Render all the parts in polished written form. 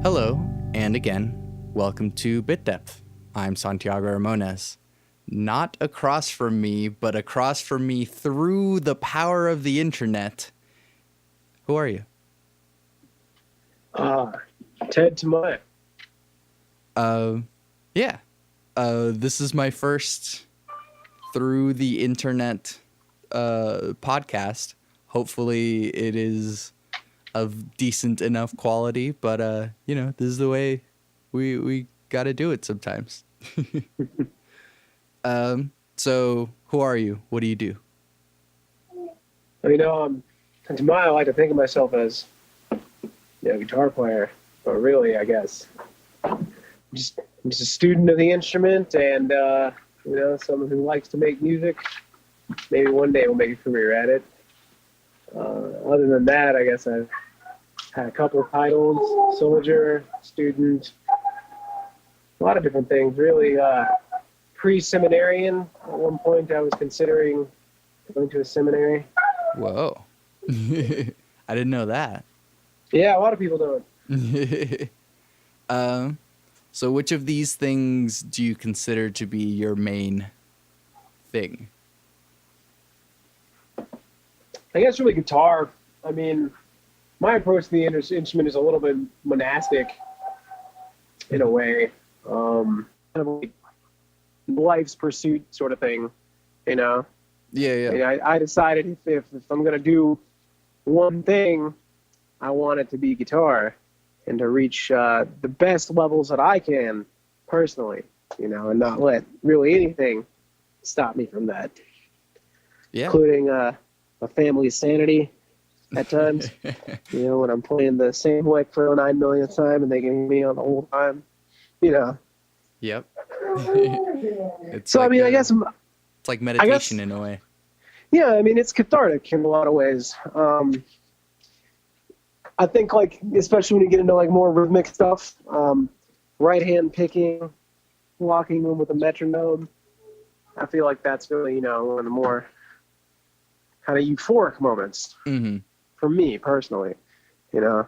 Hello, and again, welcome to Bit Depth. I'm Santiago Ramones. Not across from me, but across from me through the power of the internet. Who are you? Ted Tamayo. Yeah. This is my first through the internet podcast. Hopefully it is of decent enough quality, but this is the way we got to do it sometimes. So who are you? What do you do? Tamayo, I like to think of myself as a guitar player, but really, I guess I'm just a student of the instrument, and someone who likes to make music. Maybe one day we'll make a career at it. Other than that, I guess I've had a couple of titles: soldier, student, a lot of different things. Really, pre-seminarian. At one point, I was considering going to a seminary. Whoa. I didn't know that. Yeah, a lot of people don't. So which of these things do you consider to be your main thing? I guess really guitar. I mean, my approach to the instrument is a little bit monastic in a way. Kind of like life's pursuit sort of thing, you know? Yeah. And I decided if I'm going to do one thing, I want it to be guitar and to reach the best levels that I can personally, and not let really anything stop me from that. Yeah. Including my family's sanity at times. When I'm playing the same lick for the 9 millionth time and they can hear me on the whole time, Yep. I guess it's like meditation in a way. Yeah, I mean, it's cathartic in a lot of ways. I think, especially when you get into, more rhythmic stuff, right hand picking, locking them with a metronome, I feel like that's really, one of the more kind of euphoric moments for me personally, because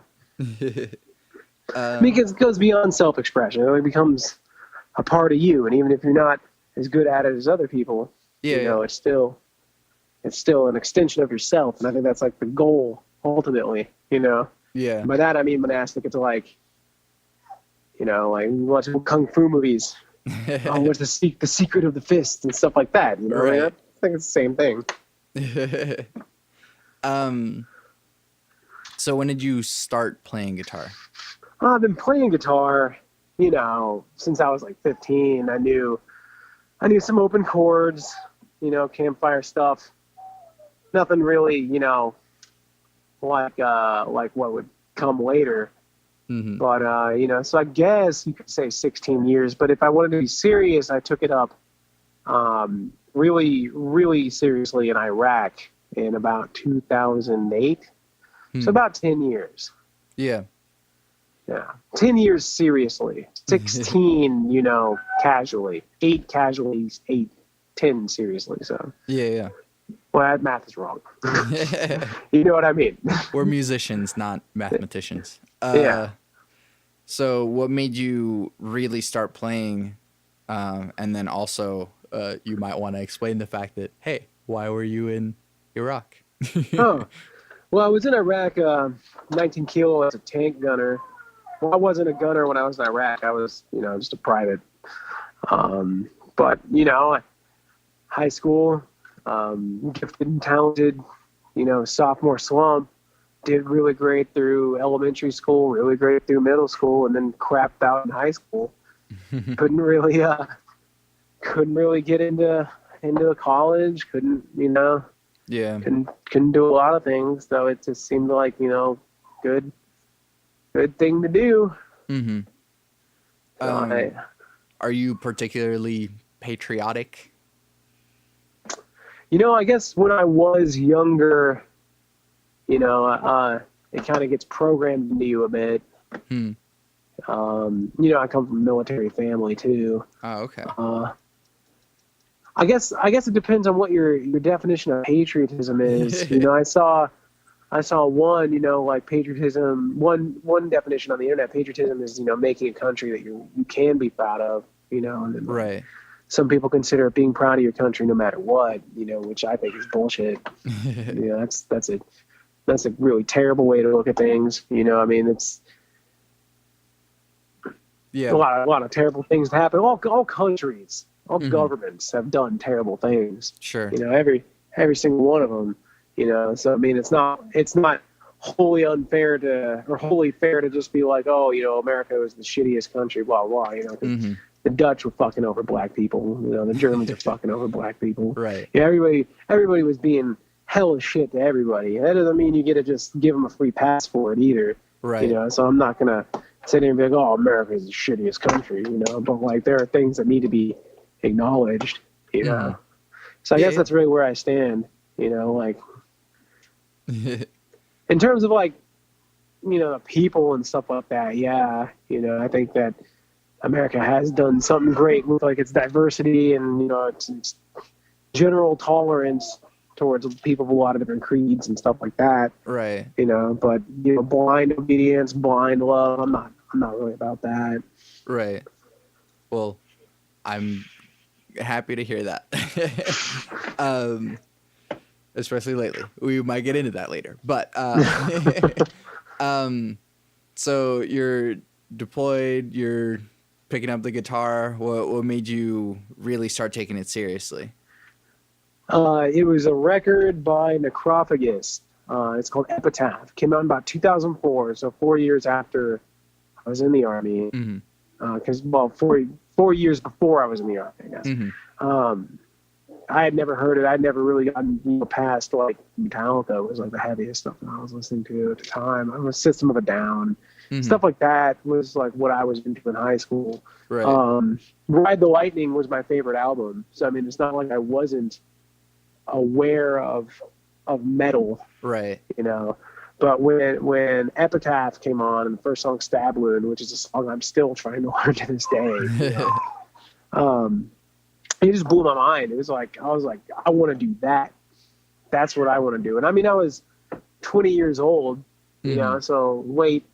it goes beyond self-expression. It becomes a part of you, and even if you're not as good at it as other people, it's still an extension of yourself, and I think that's the goal ultimately, Yeah. And by that I mean monastic. It's like watching kung fu movies. What's the secret of the fist and stuff like that? Right. I think it's the same thing. So when did you start playing guitar? I've been playing guitar, since I was 15. I knew some open chords, campfire stuff. Nothing really, like what would come later. But so I guess you could say 16 years. But if I wanted to be serious, I took it up really, really seriously in Iraq in about 2008. So about 10 years. Yeah. Yeah. 10 years seriously. 16, casually. 8 casually, 10 seriously. So. Yeah. Well, that math is wrong. You know what I mean? We're musicians, not mathematicians. Yeah. So what made you really start playing? And then also, you might want to explain the fact that, hey, why were you in Iraq? Oh, well, I was in Iraq, 19 kilo as a tank gunner. Well, I wasn't a gunner when I was in Iraq. I was, just a private. But, high school, gifted and talented, sophomore slump, did really great through elementary school, really great through middle school, and then crapped out in high school. couldn't really get into college. Couldn't do a lot of things. So it just seemed like good thing to do. Are you particularly patriotic? I guess when I was younger, it kind of gets programmed into you a bit. I come from a military family too. Oh, okay. I guess it depends on what your definition of patriotism is. I saw I saw one, like patriotism. One definition on the internet, patriotism is making a country that you can be proud of. And then like, Right. some people consider it being proud of your country no matter what. Which I think is bullshit. That's a really terrible way to look at things. I mean, it's Yeah. a lot of terrible things happen. All countries, all governments have done terrible things. Sure. Every single one of them. So I mean, it's not wholly unfair or wholly fair to just be like, oh, America was the shittiest country, blah blah. The Dutch were fucking over black people. The Germans are fucking over black people. Right. Yeah, everybody was being hella shit to everybody. That doesn't mean you get to just give them a free pass for it either. Right. So I'm not gonna sit there and be like, oh, America is the shittiest country. But like there are things that need to be acknowledged. So I guess that's really where I stand. Like. In terms of like, the people and stuff like that, yeah, I think that America has done something great with like its diversity and its general tolerance towards people of a lot of different creeds and stuff like that. Right. But blind obedience, blind love, I'm not really about that. Right. Well, I'm happy to hear that. Especially lately. We might get into that later. But so you're deployed, you're picking up the guitar. What made you really start taking it seriously? It was a record by Necrophagus. It's called Epitaph. Came out in about 2004, so 4 years after I was in the Army. Because, 4 years before I was in the Army, I guess. I had never heard it. I'd never really gotten past like Metallica was like the heaviest stuff that I was listening to at the time. I was System of a Down, stuff like that was like what I was into in high school. Right. Ride the Lightning was my favorite album. So I mean, it's not like I wasn't aware of metal, Right. But when Epitaph came on and the first song Stab Wound, which is a song I'm still trying to learn to this day, it just blew my mind. I was like, I want to do that. That's what I want to do. And I mean, I was 20 years old, so late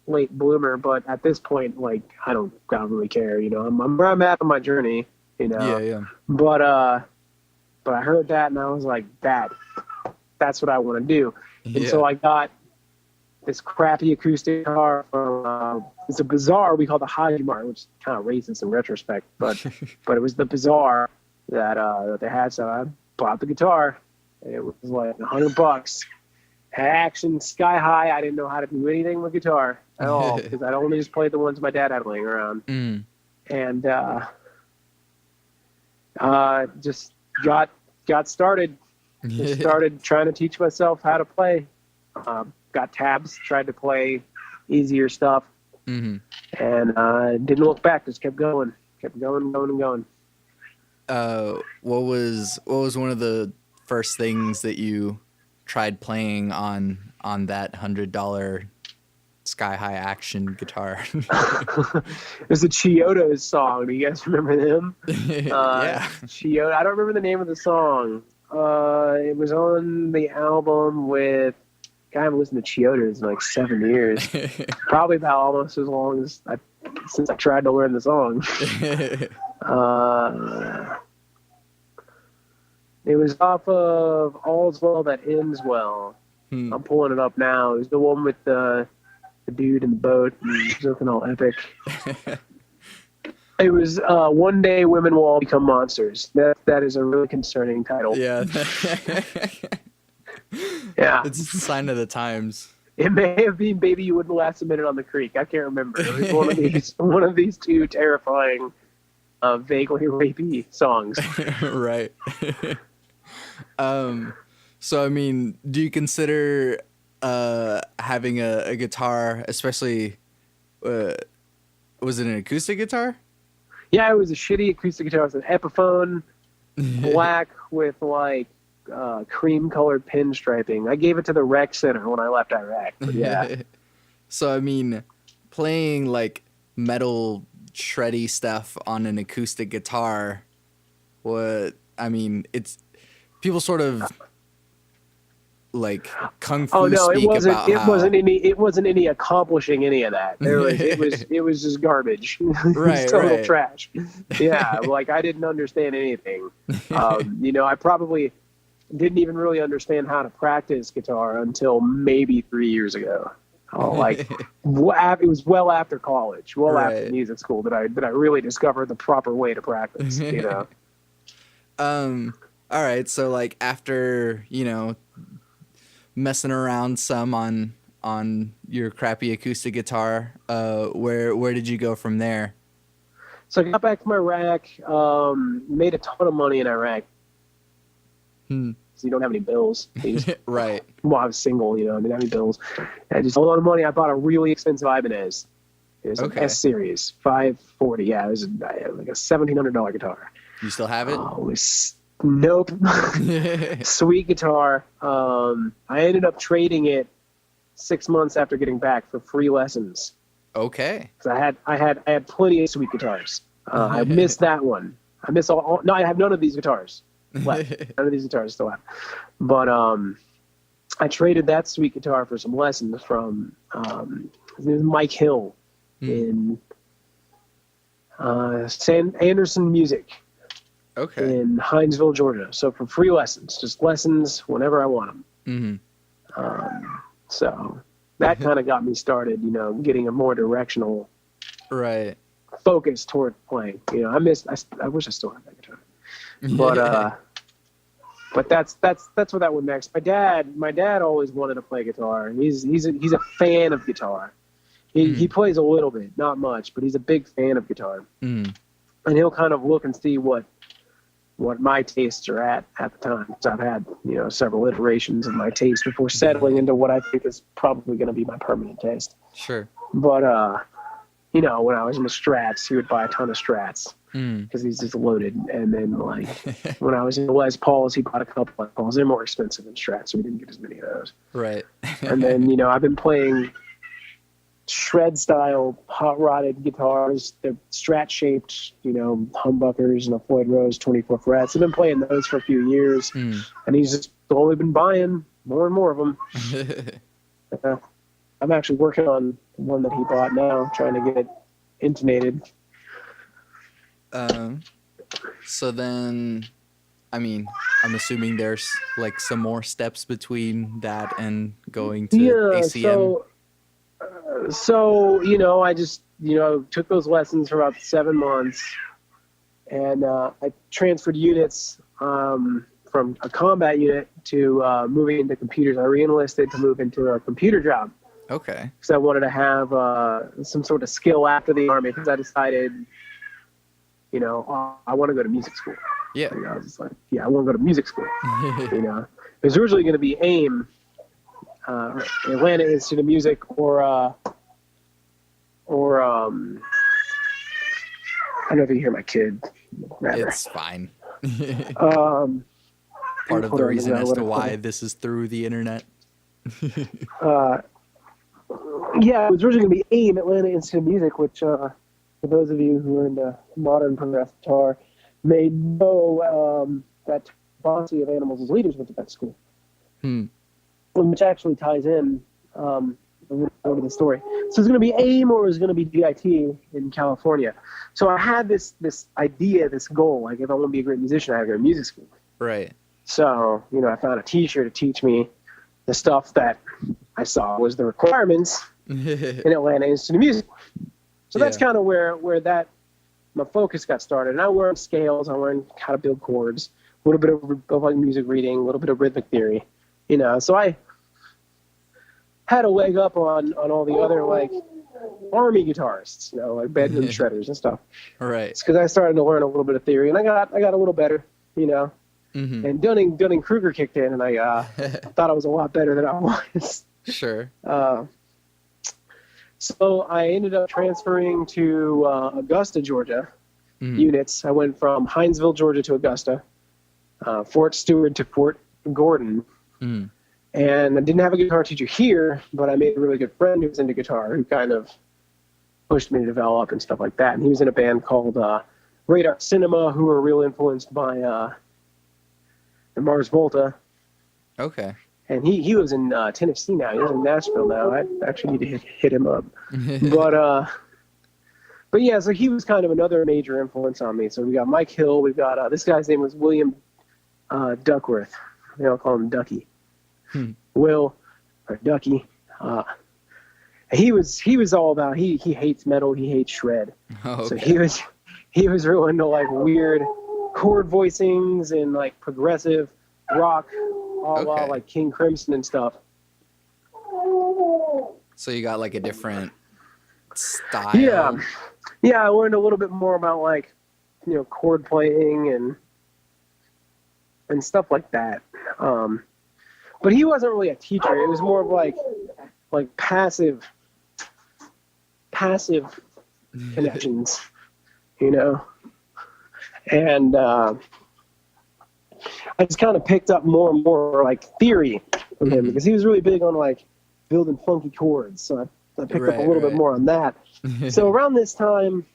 bloomer. But at this point, like, I don't really care. I'm where I'm at on my journey. Yeah. But I heard that and I was like, that's what I want to do. And so I got this crappy acoustic guitar from it's a Bazaar we call the Hajimar, which is kind of racist in retrospect, but it was the Bazaar that they had. So I bought the guitar. It was like $100. Had action sky high. I didn't know how to do anything with guitar at all because I'd only just played the ones my dad had laying around, and just got started. Just started trying to teach myself how to play. Got tabs, tried to play easier stuff, and didn't look back. Just kept going. What was one of the first things that you tried playing on that $100 sky high action guitar? It was a Chiodos song. Do you guys remember them? Yeah. Chiodo. I don't remember the name of the song. It was on the album with. I haven't listened to Chiodos in like 7 years. Probably about almost as long as since I tried to learn the song. It was off of All's Well That Ends Well. I'm pulling it up now. It was the one with the dude in the boat and something all epic. It was One Day Women Will All Become Monsters. That is a really concerning title. Yeah. Yeah. It's a sign of the times. It may have been Baby You Wouldn't Last a Minute on the Creek. I can't remember. It was one of these two terrifying, vaguely rapey songs. Right. So, I mean, do you consider having a guitar, especially, was it an acoustic guitar? Yeah, it was a shitty acoustic guitar. It was an Epiphone, black with like cream-colored pinstriping. I gave it to the rec center when I left Iraq. But yeah. So, I mean, playing like metal shreddy stuff on an acoustic guitar, it's people sort of like kung Oh fu no, speak about how it wasn't any accomplishing any of that. It was just garbage. It was right, total right. trash. Yeah, like I didn't understand anything. I probably didn't even really understand how to practice guitar until maybe 3 years ago. It was well after college, well after Right. music school that I really discovered the proper way to practice. All right, so like after, messing around some on your crappy acoustic guitar, where did you go from there? So I got back from Iraq, made a ton of money in Iraq. Hmm. So you don't have any bills. Right. Well, I was single, I didn't have any bills. I just a lot of money. I bought a really expensive Ibanez. It was an Okay. S series 540. Yeah, it was like a $1,700 guitar. You still have it? Oh, it was nope. Sweet guitar. I ended up trading it 6 months after getting back for free lessons. Okay. Because I had plenty of sweet guitars. I missed that one. I miss all. No, I have none of these guitars left. None of these guitars still have. But I traded that sweet guitar for some lessons from his name is Mike Hill in Anderson Music. Okay. In Hinesville, Georgia. So for free lessons, just lessons whenever I want them. Mm-hmm. So that kind of got me started, getting a more directional Right. focus toward playing. I wish I still had that guitar. But that's where that went next. My dad always wanted to play guitar. He's a fan of guitar. He plays a little bit, not much, but he's a big fan of guitar. And he'll kind of look and see what my tastes are at the time. So I've had, several iterations of my taste before settling into what I think is probably going to be my permanent taste. Sure. But, when I was in the Strats, he would buy a ton of Strats because he's just loaded. And then, when I was in the Les Pauls, he bought a couple Les Pauls. They're more expensive than Strats, so we didn't get as many of those. Right. And then, I've been playing shred style hot rodded guitars. They're Strat shaped, humbuckers and a Floyd Rose 24 frets. I've been playing those for a few years, and he's just slowly been buying more and more of them. I'm actually working on one that he bought now, trying to get it intonated. So then, I'm assuming there's like some more steps between that and going to ACM. So, I just, took those lessons for about 7 months, and I transferred units from a combat unit to moving into computers. I re-enlisted to move into a computer job. Okay. Because I wanted to have some sort of skill after the Army, because I decided, I want to go to music school. Yeah. I was just like, I want to go to music school. It was originally going to be AIM, Atlanta Institute of Music, or I don't know if you hear my kid. Rather. It's fine. Part of the reason as to why this is through the internet. Yeah, it was originally going to be AIM, Atlanta Institute of Music, which, for those of you who are into modern progressive guitar, may know that Bossy of Animals' leaders went to that school. Which actually ties in a little to the story. So it's going to be AIM or it's going to be GIT in California. So I had this idea, this goal, like if I want to be a great musician, I have to go to music school. Right. So, I found a teacher to teach me the stuff that I saw was the requirements in Atlanta Institute of Music. So that's kind of where my focus got started. And I learned scales, I learned how to build chords, a little bit of like music reading, a little bit of rhythmic theory, So I had a leg up on all the other like Army guitarists, like bedroom shredders and stuff. Right. It's because I started to learn a little bit of theory, and I got a little better, And Dunning Kruger kicked in, and I thought I was a lot better than I was. Sure. So I ended up transferring to Augusta, Georgia, units. I went from Hinesville, Georgia to Augusta, Fort Stewart to Fort Gordon. And I didn't have a guitar teacher here, but I made a really good friend who was into guitar, who kind of pushed me to develop and stuff like that. And he was in a band called Radar Cinema, who were real influenced by Mars Volta. Okay. and he lives in Tennessee now. He lives in Nashville now. I actually need to hit him up. But yeah, so he was kind of another major influence on me. So we got Mike Hill. We've got this guy's name was William Duckworth. They all call him Ducky. Will or Ducky. He was all about he hates metal. He hates shred. Oh, okay. So he was real into like weird chord voicings and like progressive rock, all Okay. like King Crimson and stuff. So you got like a different style. Yeah, I learned a little bit more about like, chord playing and stuff like that. But he wasn't really a teacher. It was more of like passive connections, And I just kind of picked up more and more like theory from him because he was really big on like building funky chords. So I picked up a little bit more on that. So around this time,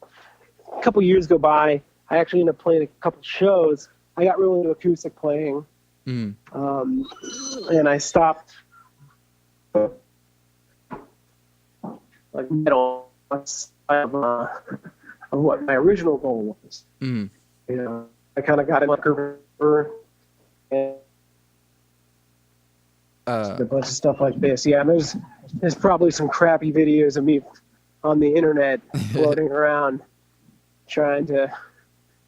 a couple years go by, I actually ended up playing a couple shows. I got really into acoustic playing, and I stopped like metal of what my original goal was. I kind of got in like a and a bunch of stuff like this. Yeah, and there's probably some crappy videos of me on the internet floating around trying to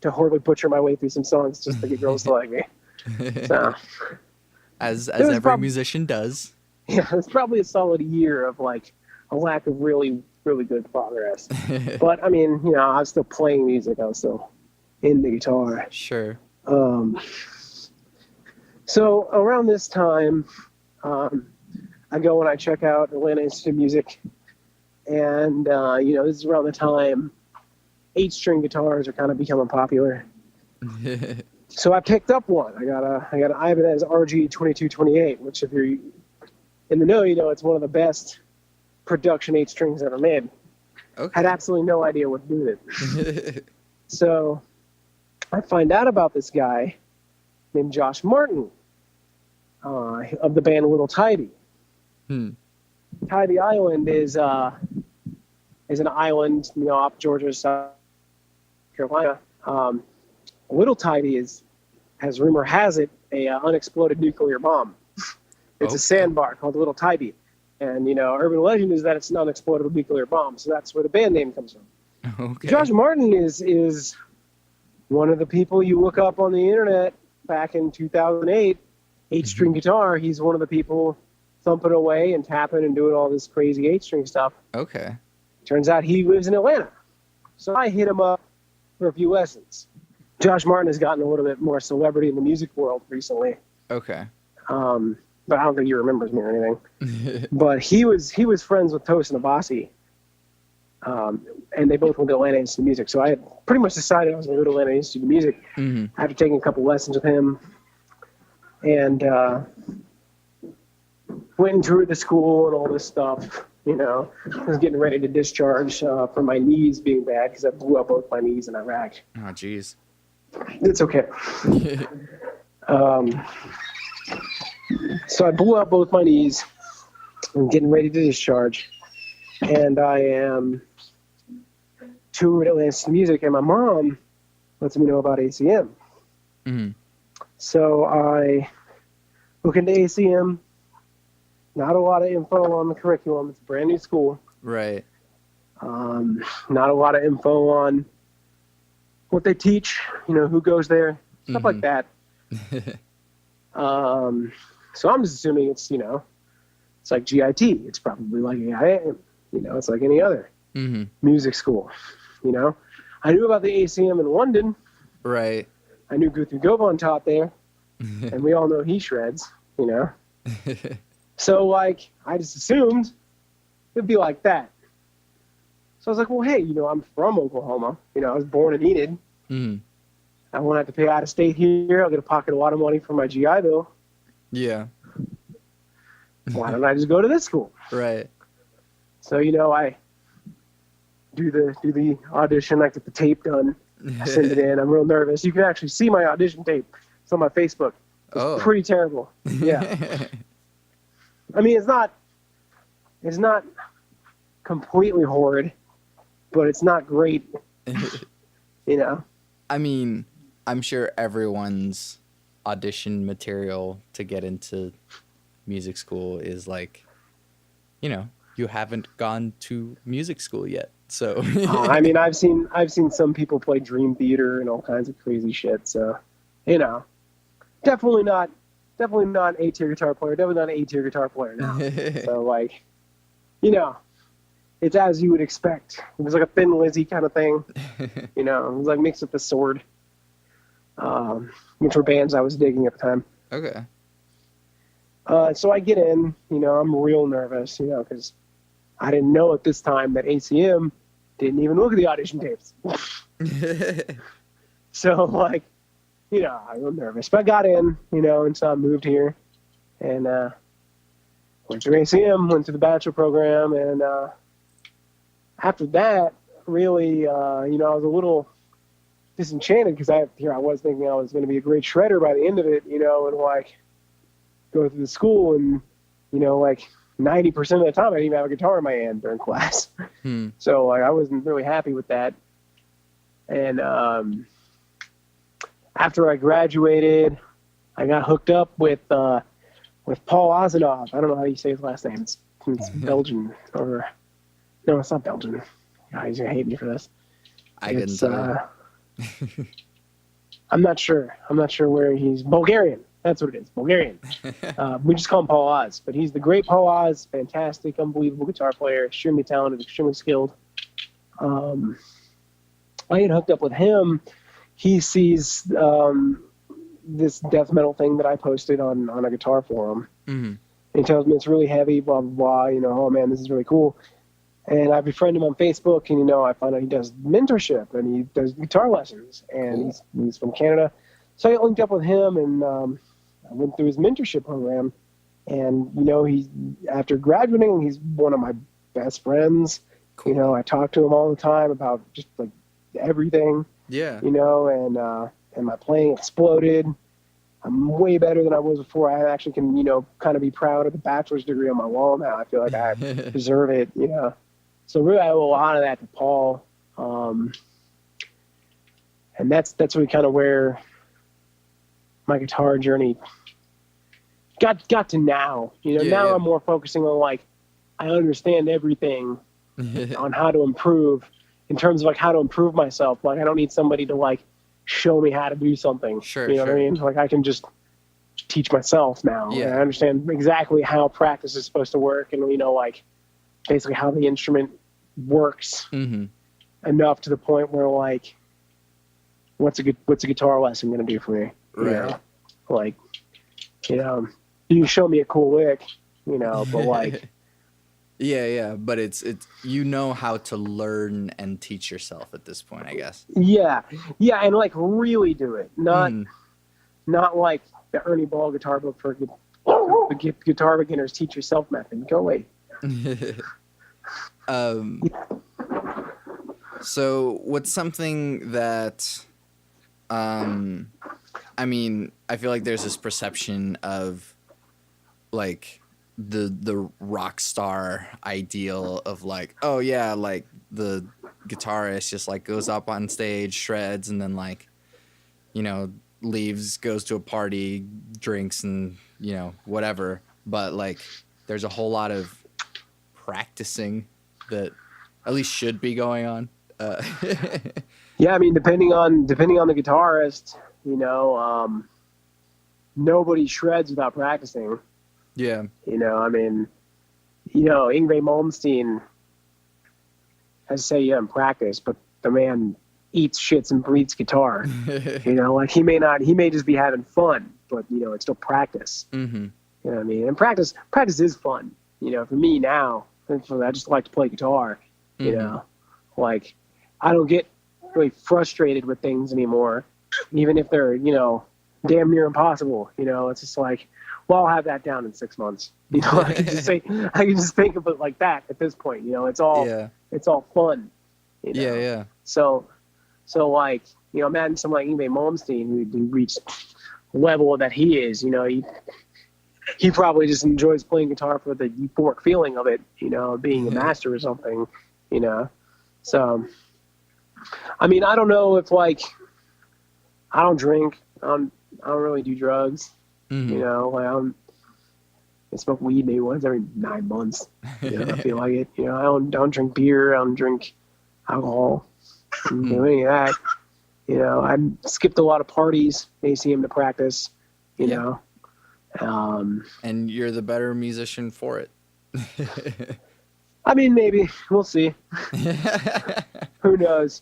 horribly butcher my way through some songs just to get girls to like me. So, as every musician does. Yeah, it's probably a solid year of like a lack of really, really good progress. But I mean, I was still playing music. I was still in the guitar. Sure. So around this time, I go and I check out Atlanta Institute of Music, and this is around the time 8-string guitars are kind of becoming popular. So I picked up one. I got an Ibanez RG-2228, which if you're in the know, it's one of the best production 8-strings ever made. Okay. Had absolutely no idea what to do with it. So I find out about this guy named Josh Martin of the band Little Tidy. Tidy Island is an island, off Georgia, South Carolina. Little Tidy as rumor has it, a unexploded nuclear bomb. It's a sandbar called Little Tidy. And, urban legend is that it's an unexploded nuclear bomb. So that's where the band name comes from. Okay. Josh Martin is one of the people you look up on the internet back in 2008, 8-string guitar. He's one of the people thumping away and tapping and doing all this crazy 8-string stuff. Okay. Turns out he lives in Atlanta. So I hit him up for a few lessons. Josh Martin has gotten a little bit more celebrity in the music world recently. Okay. But I don't think he remembers me or anything. But he was friends with Tosin Abasi. And they both went to Atlanta Institute of Music. So I had pretty much decided I was going to go to Atlanta Institute of Music after taking a couple lessons with him. And went and toured the school and all this stuff. I was getting ready to discharge for my knees being bad because I blew up both my knees in Iraq. Oh, jeez. It's okay. So I blew up both my knees. I'm getting ready to discharge. And I am touring Atlanta Institute of Music, and my mom lets me know about ACM. So I look into ACM. Not a lot of info on the curriculum. It's a brand new school. Right. Not a lot of info on what they teach, who goes there, stuff like that. So I'm just assuming it's, it's like GIT. It's probably like AIM. It's like any other music school. I knew about the ACM in London. Right. I knew Guthrie Govan taught there. And we all know he shreds, So, I just assumed it'd be like that. So I was like, well, hey, I'm from Oklahoma. I was born in Enid. I won't have to pay out of state here. I'll get a pocket a lot of money for my GI Bill. Yeah. Why don't I just go to this school? Right. So, I do the audition. I get the tape done. I send it in. I'm real nervous. You can actually see my audition tape. It's on my Facebook. It's Oh. pretty terrible. Yeah. I mean, it's not completely horrid, but it's not great. You know. I mean, I'm sure everyone's audition material to get into music school is like, you know, you haven't gone to music school yet. So I mean, I've seen some people play Dream Theater and all kinds of crazy shit. So, you know, definitely not A tier guitar player. Definitely not an A tier guitar player now. So like, you know, it's as you would expect. It was like a Thin Lizzy kind of thing. You know, it was like mixed with the Sword, which were bands I was digging at the time. Okay. So I get in. You know, I'm real nervous. You know, because I didn't know at this time that ACM didn't even look at the audition tapes. So like, you know, I was nervous, but I got in. You know, and so I moved here, and went to ACM, went to the bachelor program, and after that, really, you know, I was a little disenchanted because I was thinking I was going to be a great shredder by the end of it, you know, and like go through the school and, you know, like 90% of the time I didn't even have a guitar in my hand during class. So like I wasn't really happy with that. And after I graduated, I got hooked up with Paul Ozanov. I don't know how you say his last name. It's Belgian or. No, it's not Belgian. God, he's gonna hate me for this. I couldn't tell. I'm not sure. I'm not sure where he's. Bulgarian. That's what it is. Bulgarian. We just call him Paul Oz, but he's the great Paul Oz. Fantastic, unbelievable guitar player. Extremely talented, extremely skilled. I get hooked up with him. He sees this death metal thing that I posted on a guitar forum. Mm-hmm. He tells me it's really heavy, blah blah blah. You know, oh man, this is really cool. And I befriend him on Facebook, and you know, I find out he does mentorship and he does guitar lessons, and cool. he's from Canada. So I got linked up with him, and I went through his mentorship program. And you know, after graduating, he's one of my best friends. Cool. You know, I talk to him all the time about just like everything. Yeah. You know, and my playing exploded. I'm way better than I was before. I actually can, you know, kind of be proud of the bachelor's degree on my wall now. I feel like I deserve it, you know. So really, I owe a lot of that to Paul, and that's really kind of where my guitar journey got to now. You know, now I'm more focusing on like I understand everything on how to improve in terms of like how to improve myself. Like I don't need somebody to like show me how to do something. Sure, you know what I mean? Like I can just teach myself now. Yeah. And I understand exactly how practice is supposed to work, and you know, like basically how the instrument works enough to the point where like what's a guitar lesson going to do for me? You know? Like, you know, you can show me a cool lick, you know, but like yeah, but it's you know how to learn and teach yourself at this point, I guess. Yeah, and like really do it, not like the Ernie Ball guitar book for the guitar beginners teach yourself method. Go away. So what's something that, I mean, I feel like there's this perception of like the rock star ideal of like, oh yeah, like the guitarist just like goes up on stage, shreds, and then like, you know, leaves, goes to a party, drinks, and you know, whatever. But like, there's a whole lot of practicing that at least should be going on. Yeah, I mean, depending on the guitarist, you know, nobody shreds without practicing. Yeah. You know, I mean, you know, Yngwie Malmsteen has to say, yeah, in practice, but the man eats, shits, and breathes guitar. You know, like he may just be having fun, but you know, it's still practice. Mm-hmm. You know what I mean? And practice is fun. You know, for me now, I just like to play guitar. You know, like I don't get really frustrated with things anymore, even if they're, you know, damn near impossible. You know, it's just like, well, I'll have that down in 6 months. You know, I can just think of it like that at this point. You know, it's all fun. You know? Yeah. So like, you know, imagine someone like Yngwie Malmsteen who reached level that he is. He probably just enjoys playing guitar for the euphoric feeling of it, being a master or something, So, I mean, I don't know if like I don't drink. I don't really do drugs. I smoke weed maybe once every 9 months. I feel like it. I don't drink beer. I don't drink alcohol. I don't do any of that. I skipped a lot of parties, ACM to practice. And you're the better musician for it. I mean, maybe we'll see. Who knows?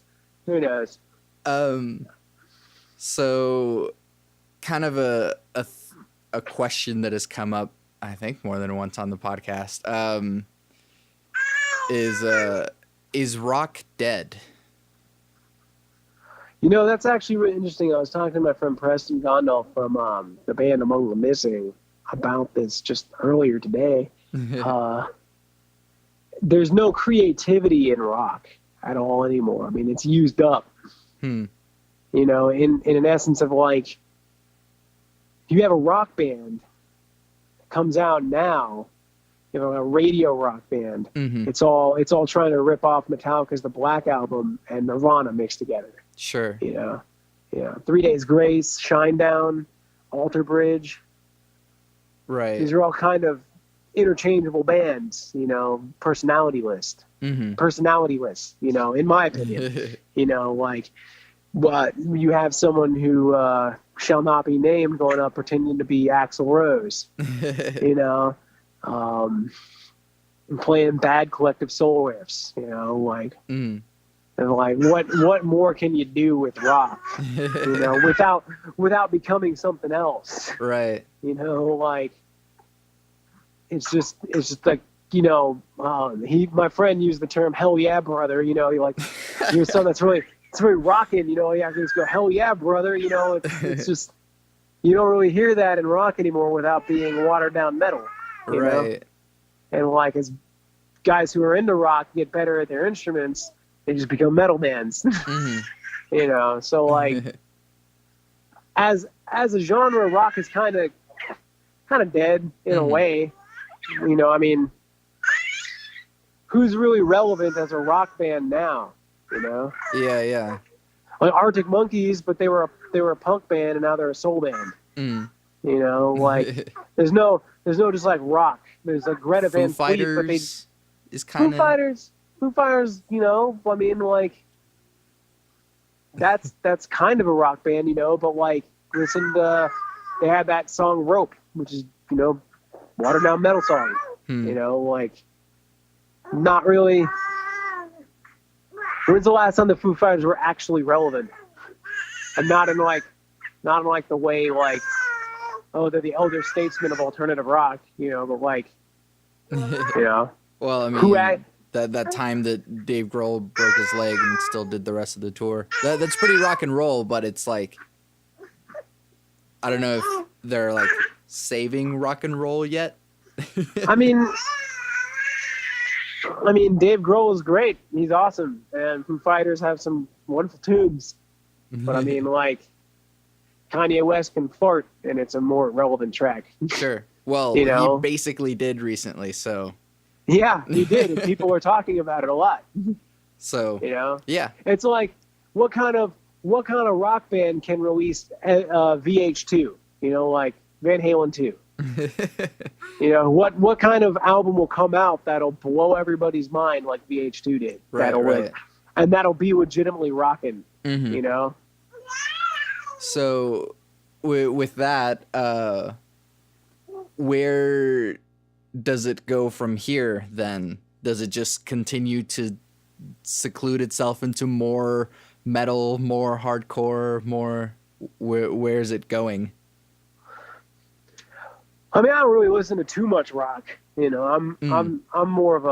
So kind of a question that has come up, I think, more than once on the podcast, is rock dead? That's actually really interesting. I was talking to my friend Preston Gondal from the band Among the Missing about this just earlier today. There's no creativity in rock at all anymore. I mean, it's used up. In an essence of like, you have a rock band that comes out now, a radio rock band. It's all trying to rip off Metallica's The Black Album and Nirvana mixed together. Sure. 3 Days Grace, Shinedown, Alter Bridge. Right. These are all kind of interchangeable bands, personality list, in my opinion. But you have someone who shall not be named going up pretending to be Axl Rose, and playing bad Collective Soul riffs, and like what more can you do with rock, without becoming something else, right? It's just like, my friend used the term "hell yeah, brother." You're something that's really, it's very rocking. You have to just go, "Hell yeah, brother." It's just, you don't really hear that in rock anymore without being watered down metal. Right. And like, as guys who are into rock get better at their instruments, they just become metal bands. So like, as a genre, rock is kind of dead in a way. I mean, who's really relevant as a rock band now? Yeah. Like Arctic Monkeys, but they were a punk band and now they're a soul band. Like there's no just like rock. There's like Greta Van Fleet, but they is kind of Foo Fighters. I mean, like that's kind of a rock band, but like listen to, they had that song Rope, which is watered down metal song. Like not really. When's the last time the Foo Fighters were actually relevant? And not in like the way like, oh, they're the elder statesmen of alternative rock, but like, Well, I mean, that time that Dave Grohl broke his leg and still did the rest of the tour. That's pretty rock and roll, but it's like, I don't know if they're like saving rock and roll yet. I mean, Dave Grohl is great. He's awesome. And Foo Fighters have some wonderful tunes. But I mean, like, Kanye West can fart, and it's a more relevant track. Sure. Well, he basically did recently, so. Yeah, he did. And people are talking about it a lot. So, yeah. It's like, what kind of rock band can release VH2? Like Van Halen 2. What kind of album will come out that'll blow everybody's mind like VH2 did? Right. And that'll be legitimately rocking. So, with that, where does it go from here then? Does it just continue to seclude itself into more metal, more hardcore, more? Where's it going? I mean, I don't really listen to too much rock. I'm more of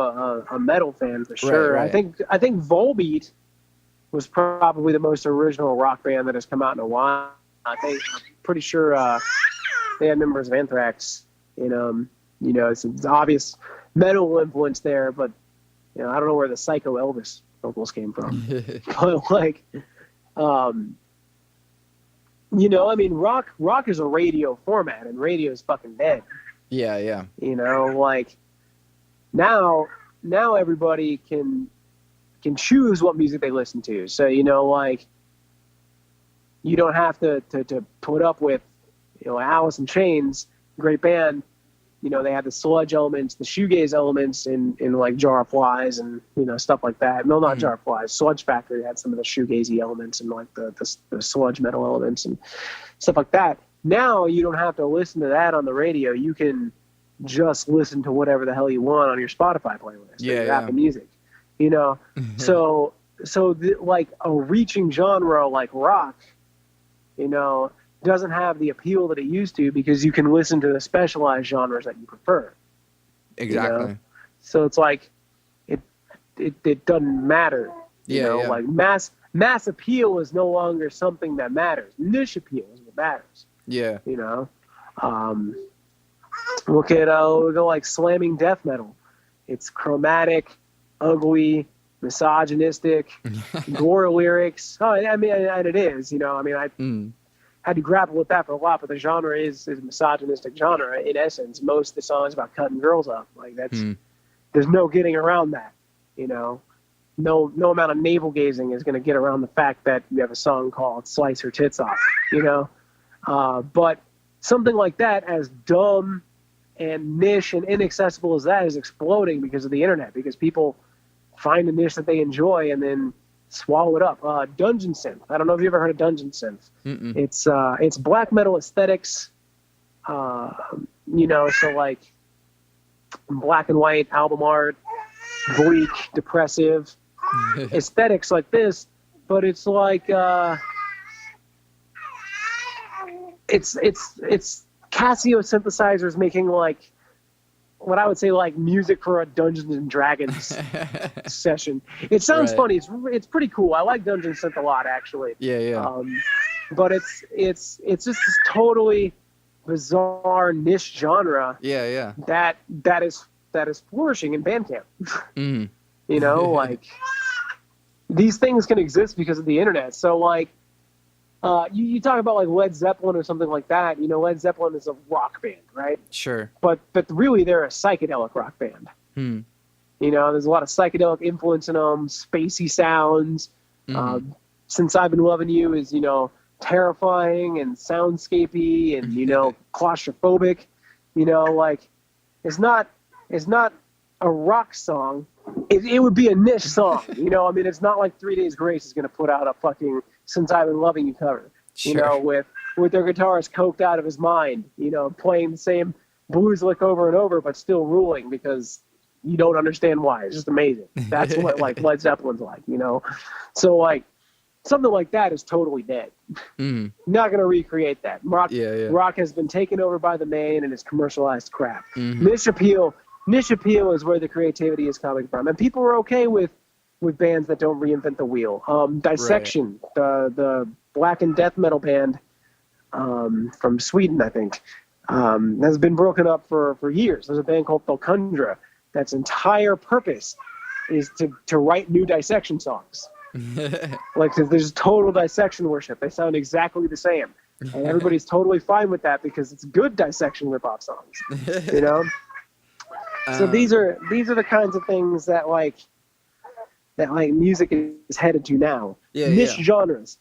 a metal fan for sure. Right. I think Volbeat was probably the most original rock band that has come out in a while. I'm pretty sure they had members of Anthrax. It's obvious metal influence there, but I don't know where the Psycho Elvis vocals came from. But like, You know, I mean, rock is a radio format, and radio is fucking dead. Yeah, yeah. You know, like now everybody can choose what music they listen to. So, you know, like you don't have to put up with, you know, Alice in Chains, great band. You know, they had the sludge elements, the shoegaze elements in like Jar of Flies and, you know, stuff like that. No, not Jar of Flies. Sludge Factory had some of the shoegazy elements and like the sludge metal elements and stuff like that. Now you don't have to listen to that on the radio. You can just listen to whatever the hell you want on your Spotify playlist, or your Apple Music. You know, so like a reaching genre like rock, you know, doesn't have the appeal that it used to because you can listen to the specialized genres that you prefer. Exactly. You know? So it's like it doesn't matter. You know, like mass appeal is no longer something that matters. Niche appeal is what matters. Yeah. You know, look at like slamming death metal. It's chromatic, ugly, misogynistic, gore lyrics. Oh, I mean, and it is. You know, I mean, I had to grapple with that for a lot, but the genre is a misogynistic genre in essence. Most of the songs about cutting girls up. Like that's there's no getting around that. You know, no amount of navel gazing is going to get around the fact that you have a song called "Slice Her Tits Off." You know, but something like that, as dumb and niche and inaccessible as that, is exploding because of the internet. Because people find a niche that they enjoy and then swallow it up. Dungeon synth. I don't know if you ever heard of dungeon synth. It's black metal aesthetics. You know, so like black and white album art, bleak, depressive aesthetics like this, but it's like it's Casio synthesizers making like what I would say like music for a Dungeons and Dragons session. It sounds funny. It's pretty cool. I like Dungeon Synth a lot, actually. Yeah. But it's just this totally bizarre niche genre. Yeah. That is flourishing in Bandcamp. You know, like these things can exist because of the internet. So like, you talk about like Led Zeppelin or something like that. You know, Led Zeppelin is a rock band, right? Sure. But really, they're a psychedelic rock band. You know, there's a lot of psychedelic influence in them, spacey sounds. Since I've Been Loving You is, you know, terrifying and soundscapey and, you know, claustrophobic. You know, like it's not a rock song. It would be a niche song. You know, I mean, it's not like 3 Days Grace is going to put out a fucking Since I've Been Loving You cover. Sure. You know, with their guitarist coked out of his mind, you know, playing the same blues lick over and over, but still ruling because you don't understand why. It's just amazing. That's what like Led Zeppelin's like, you know? So like something like that is totally dead. Not going to recreate that. Rock has been taken over by the main and is commercialized crap. Niche appeal is where the creativity is coming from. And people are okay with bands that don't reinvent the wheel. Dissection, the black and death metal band from Sweden, I think, has been broken up for years. There's a band called Thulkundra that's entire purpose is to write new Dissection songs. Like there's total Dissection worship. They sound exactly the same. And everybody's totally fine with that because it's good Dissection ripoff songs. You know? So these are the kinds of things that like music is headed to now. Niche genres.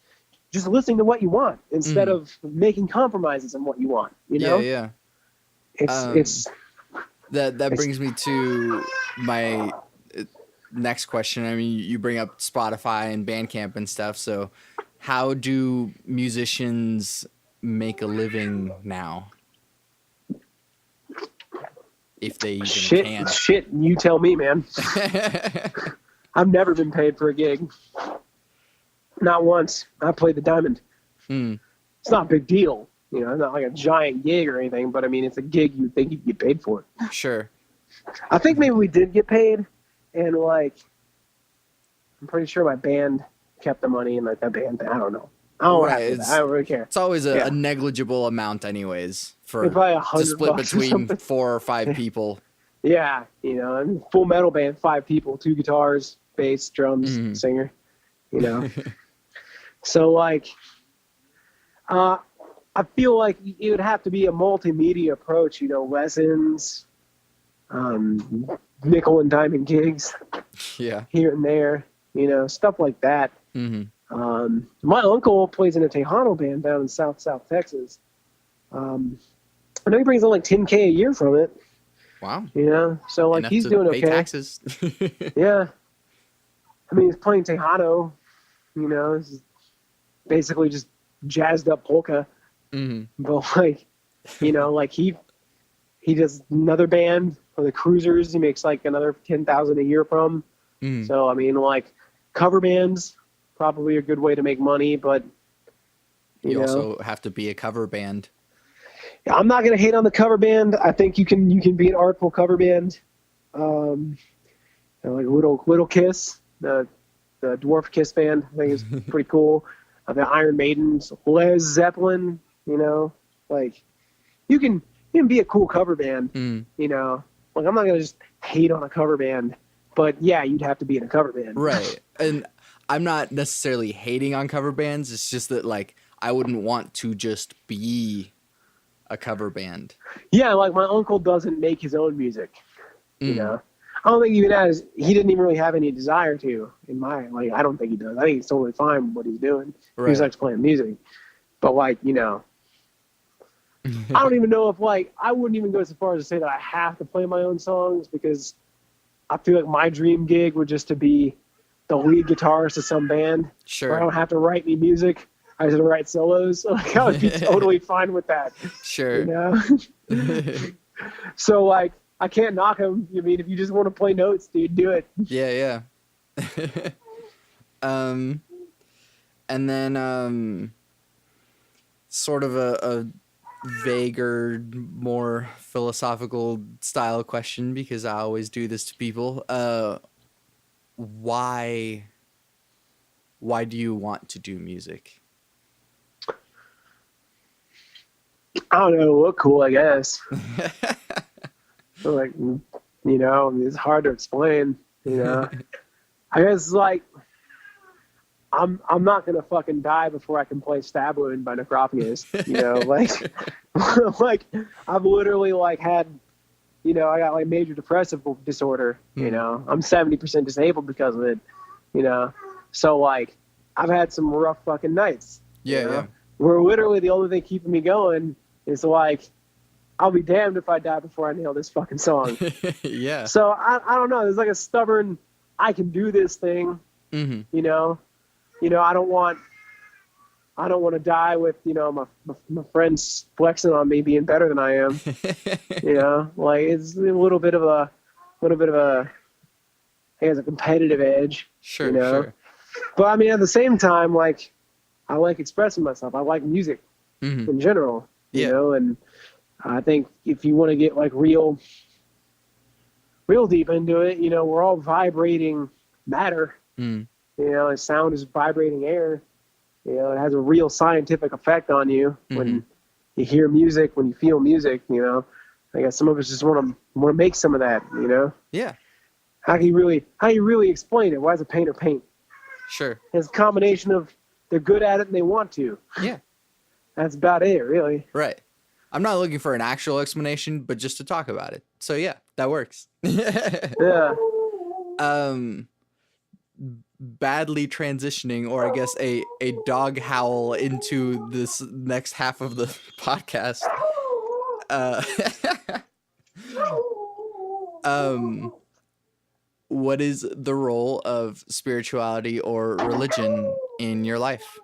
Just listening to what you want instead of making compromises on what you want. You know? It's that brings me to my next question. I mean, you bring up Spotify and Bandcamp and stuff. So, how do musicians make a living now? If they even can. Shit, you tell me, man. I've never been paid for a gig. Not once. I played the Diamond. It's not a big deal. You know, it's not like a giant gig or anything, but I mean, it's a gig you'd think you'd get paid for. Sure. I think maybe we did get paid, and like, I'm pretty sure my band kept the money, and like that band, I don't know. I don't really care. It's always a negligible amount anyways for probably to split between 4 or 5 people. Yeah, you know, and Full Metal band, 5 people, 2 guitars, bass, drums, singer, you know. So like, Uh, I feel like it would have to be a multimedia approach, lessons, nickel and diamond gigs Yeah. here and there, stuff like that. Mm-hmm. My uncle plays in a Tejano band down in South Texas. I know he brings in like 10K a year from it. Wow. So like Enough he's to doing pay okay. taxes. Yeah, I mean he's playing Tejano. It's basically just jazzed up polka. Mm-hmm. But like, like he does another band for the Cruisers. He makes like another 10,000 a year from. Mm-hmm. So I mean, like cover bands probably a good way to make money, but You also have to be a cover band. I'm not gonna hate on the cover band. I think you can be an artful cover band. Like Little Kiss, the Dwarf Kiss band, I think is pretty cool. The Iron Maidens, Les Zeppelin, like you can be a cool cover band. Like I'm not gonna just hate on a cover band, but yeah, you'd have to be in a cover band, Right? And I'm not necessarily hating on cover bands. It's just that like I wouldn't want to just be a cover band. Yeah, like my uncle doesn't make his own music. I don't think he didn't even really have any desire to. I don't think he does. I think he's totally fine with what he's doing. Right. He just likes playing music. But like, I don't even know if I wouldn't even go so far as to say that I have to play my own songs, because I feel like my dream gig would just to be the lead guitarist of some band. Sure. Where I don't have to write any music. I just write solos. Like I would be totally fine with that. Sure. So like I can't knock him. I mean, if you just want to play notes, dude, do it. Yeah. And then sort of a vaguer, more philosophical style question, because I always do this to people. Why do you want to do music? I don't know. Look cool, I guess. Like, it's hard to explain. I guess like I'm not gonna fucking die before I can play Stab Wound by Necropolis. Like I've literally like had, I got like major depressive disorder. I'm 70% disabled because of it. So like I've had some rough fucking nights. Yeah. Where literally the only thing keeping me going is like, I'll be damned if I die before I nail this fucking song. Yeah. So I don't know. There's like a stubborn, I can do this thing. Mm-hmm. I don't want to die with my friends flexing on me being better than I am. Like it's a little bit of a, I guess, a competitive edge. Sure. Sure. But I mean, at the same time, like I like expressing myself. I like music in general. And I think if you want to get like real deep into it, we're all vibrating matter. And sound is vibrating air. It has a real scientific effect on you when you hear music, when you feel music. I guess some of us just want to make some of that. Yeah. How do you really explain it? Why is a painter paint? Sure. It's a combination of they're good at it and they want to. Yeah. That's about it, really. Right. I'm not looking for an actual explanation, but just to talk about it. So yeah, that works. Yeah. Badly transitioning, or I guess a dog howl into this next half of the podcast. What is the role of spirituality or religion in your life?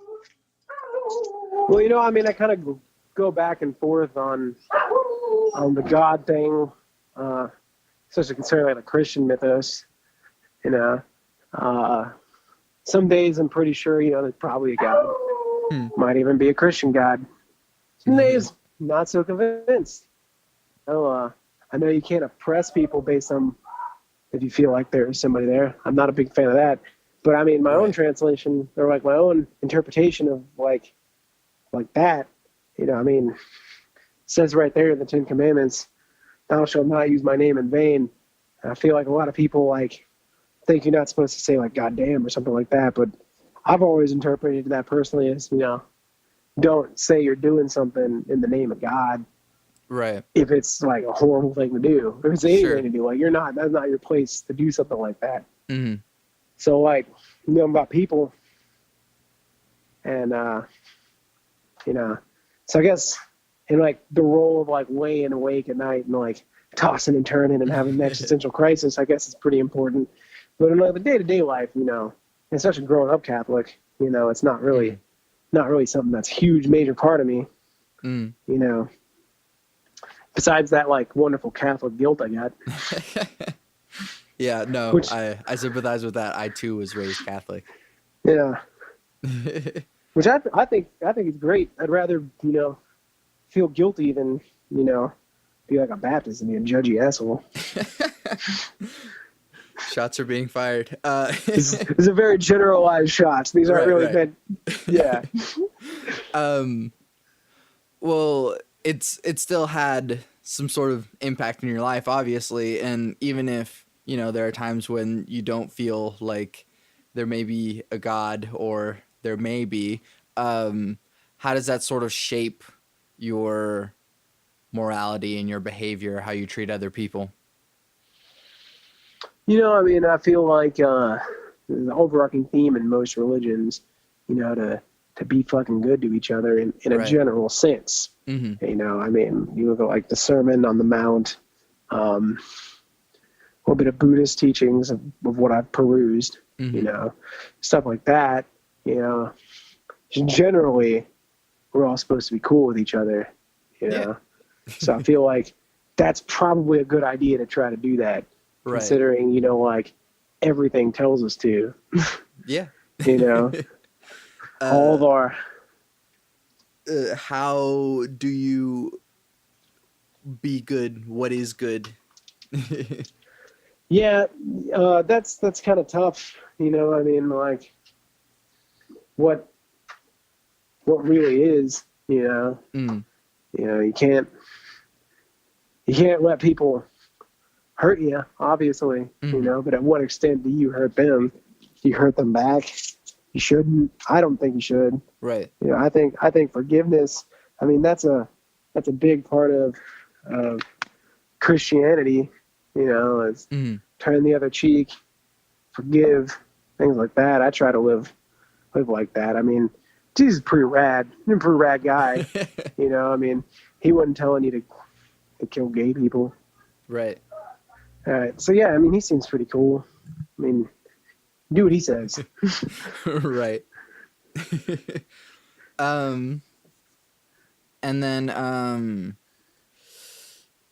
Well, I mean, I kind of go back and forth on the God thing, especially concerning like the Christian mythos. Some days I'm pretty sure, there's probably a God. Might even be a Christian God. Some days, not so convinced. I know you can't oppress people based on if you feel like there's somebody there. I'm not a big fan of that. But I mean, my own translation, or like my own interpretation of like that, I mean, it says right there in the Ten Commandments, thou shalt not use my name in vain. And I feel like a lot of people like think you're not supposed to say like goddamn or something like that, but I've always interpreted that personally as don't say you're doing something in the name of God Right. if it's like a horrible thing to do. If it's anything Sure. to do, like that's not your place to do something like that. Mm-hmm. So like, about people and so I guess in like the role of like laying awake at night and like tossing and turning and having an existential crisis, I guess it's pretty important. But in like the day-to-day life, especially growing up Catholic, it's not really something that's a huge major part of me. Mm. Besides that like wonderful Catholic guilt I got. Yeah, no, Which, I sympathize with that. I too was raised Catholic. yeah. Which I think it's great. I'd rather, feel guilty than, be like a Baptist and be a judgy asshole. Shots are being fired. This is a very generalized shots. These aren't really meant. Yeah. Well, it's still had some sort of impact in your life, obviously, and even if there are times when you don't feel like there may be a God or there may be, how does that sort of shape your morality and your behavior, how you treat other people? I feel like the overarching theme in most religions, to be fucking good to each other in a general sense. Mm-hmm. You look at like the Sermon on the Mount, a little bit of Buddhist teachings of what I've perused, stuff like that. Generally, we're all supposed to be cool with each other. Yeah. So I feel like that's probably a good idea to try to do that. Right. Considering, like everything tells us to. Yeah. All of our. How do you be good? What is good? Yeah, that's kind of tough. Like what really is, Mm. You can't let people hurt you, obviously, but at what extent do you hurt them? Do you hurt them back? You shouldn't. I don't think you should. Right. I think forgiveness, that's a big part of Christianity, is turn the other cheek, forgive, things like that. I try to live like that. Jesus is pretty rad. He's a pretty rad guy. He wasn't telling you to kill gay people. Right. So yeah, he seems pretty cool. Do what he says. Right. And then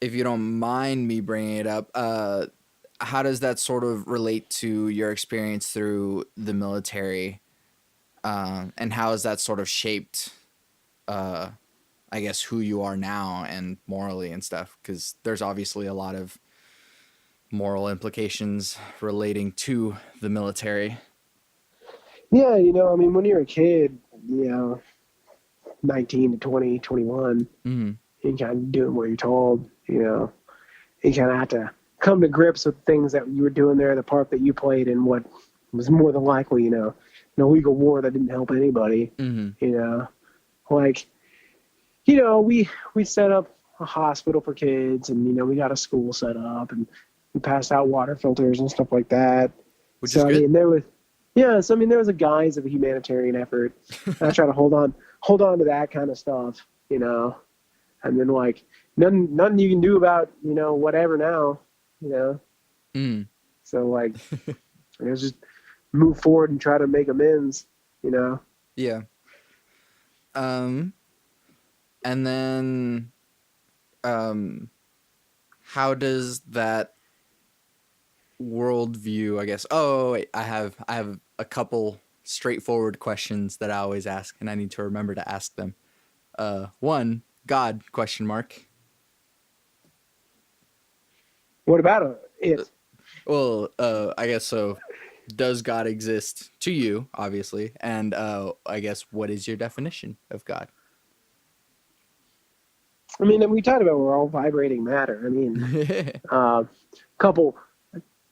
if you don't mind me bringing it up, how does that sort of relate to your experience through the military? And how has that sort of shaped, I guess, who you are now and morally and stuff? Because there's obviously a lot of moral implications relating to the military. Yeah, when you're a kid, 19 to 20, 21, you kind of doing what you're told, you kind of have to come to grips with things that you were doing there, the part that you played in what was more than likely, an illegal war that didn't help anybody, we set up a hospital for kids and, we got a school set up and we passed out water filters and stuff like that. Which is good. there was a guise of a humanitarian effort. I try to hold on to that kind of stuff, and then like nothing you can do about, whatever now, So like, I guess just move forward and try to make amends, Yeah. And then, how does that worldview, I guess? Oh, wait, I have a couple straightforward questions that I always ask, and I need to remember to ask them. One, God, question mark. What about it? Well, I guess so. Does God exist to you, obviously? And I guess, what is your definition of God? We talked about we're all vibrating matter.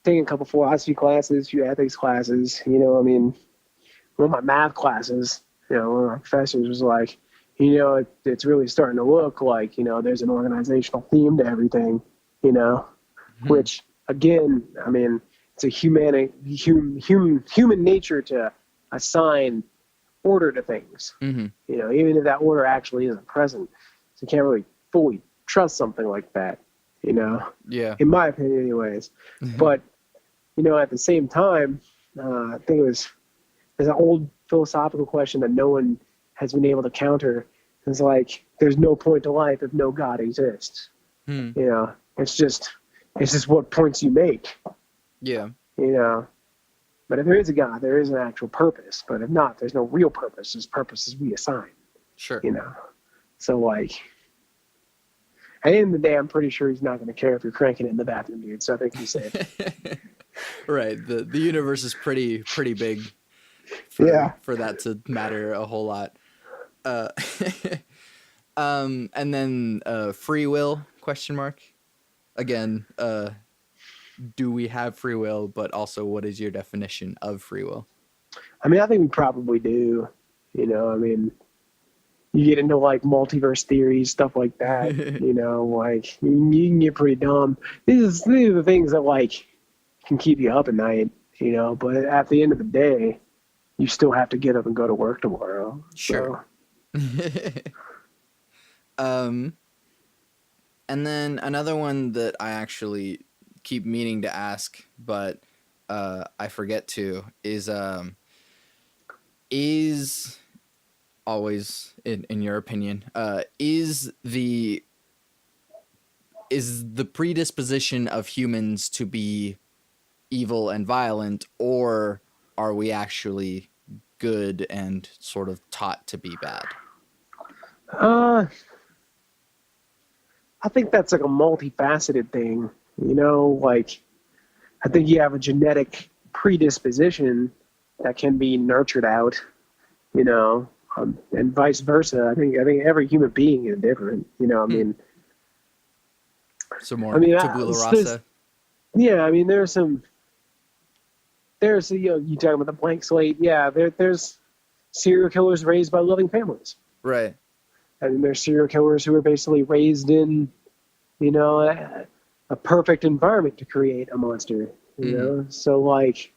Taking a couple philosophy classes, a few ethics classes, one of my math classes, one of my professors was like, it's really starting to look like, there's an organizational theme to everything, you know, Hmm. which again, I mean, it's a human nature to assign order to things, Hmm. even if that order actually isn't present. So you can't really fully trust something like that, you know, Yeah. in my opinion, anyways. But, at the same time, I think there's an old philosophical question that no one has been able to counter. It's like, there's no point to life if no God exists. Hmm. It's just what points you make, Yeah. you know. But if there is a God, there is an actual purpose. But if not, there's no real purpose. There's purposes we assign, Sure. you know. So, like, at the end of the day, I'm pretty sure he's not going to care if you're cranking it in the bathroom, dude. So I think he's safe. Right. The universe is pretty big Yeah. for that to matter a whole lot. Uh, and then free will question mark. Again, do we have free will? But also, what is your definition of free will? I mean, I think we probably do. I mean, you get into like multiverse theories, stuff like that. Like you can get pretty dumb. These are the things that like can keep you up at night. But at the end of the day, you still have to get up and go to work tomorrow. Sure. um, and then another one that I actually keep meaning to ask, but I forget to is always in your opinion is the predisposition of humans to be evil and violent, or are we actually good and sort of taught to be bad? Uh, I think that's like a multifaceted thing. Like I think you have a genetic predisposition that can be nurtured out. And vice versa. I think every human being is different. I mean, So I more mean, tabula there's rasa. yeah. I mean, there's you talking about the blank slate. Yeah, there's serial killers raised by loving families. Right. I mean, there's serial killers who are basically raised in a perfect environment to create a monster. So like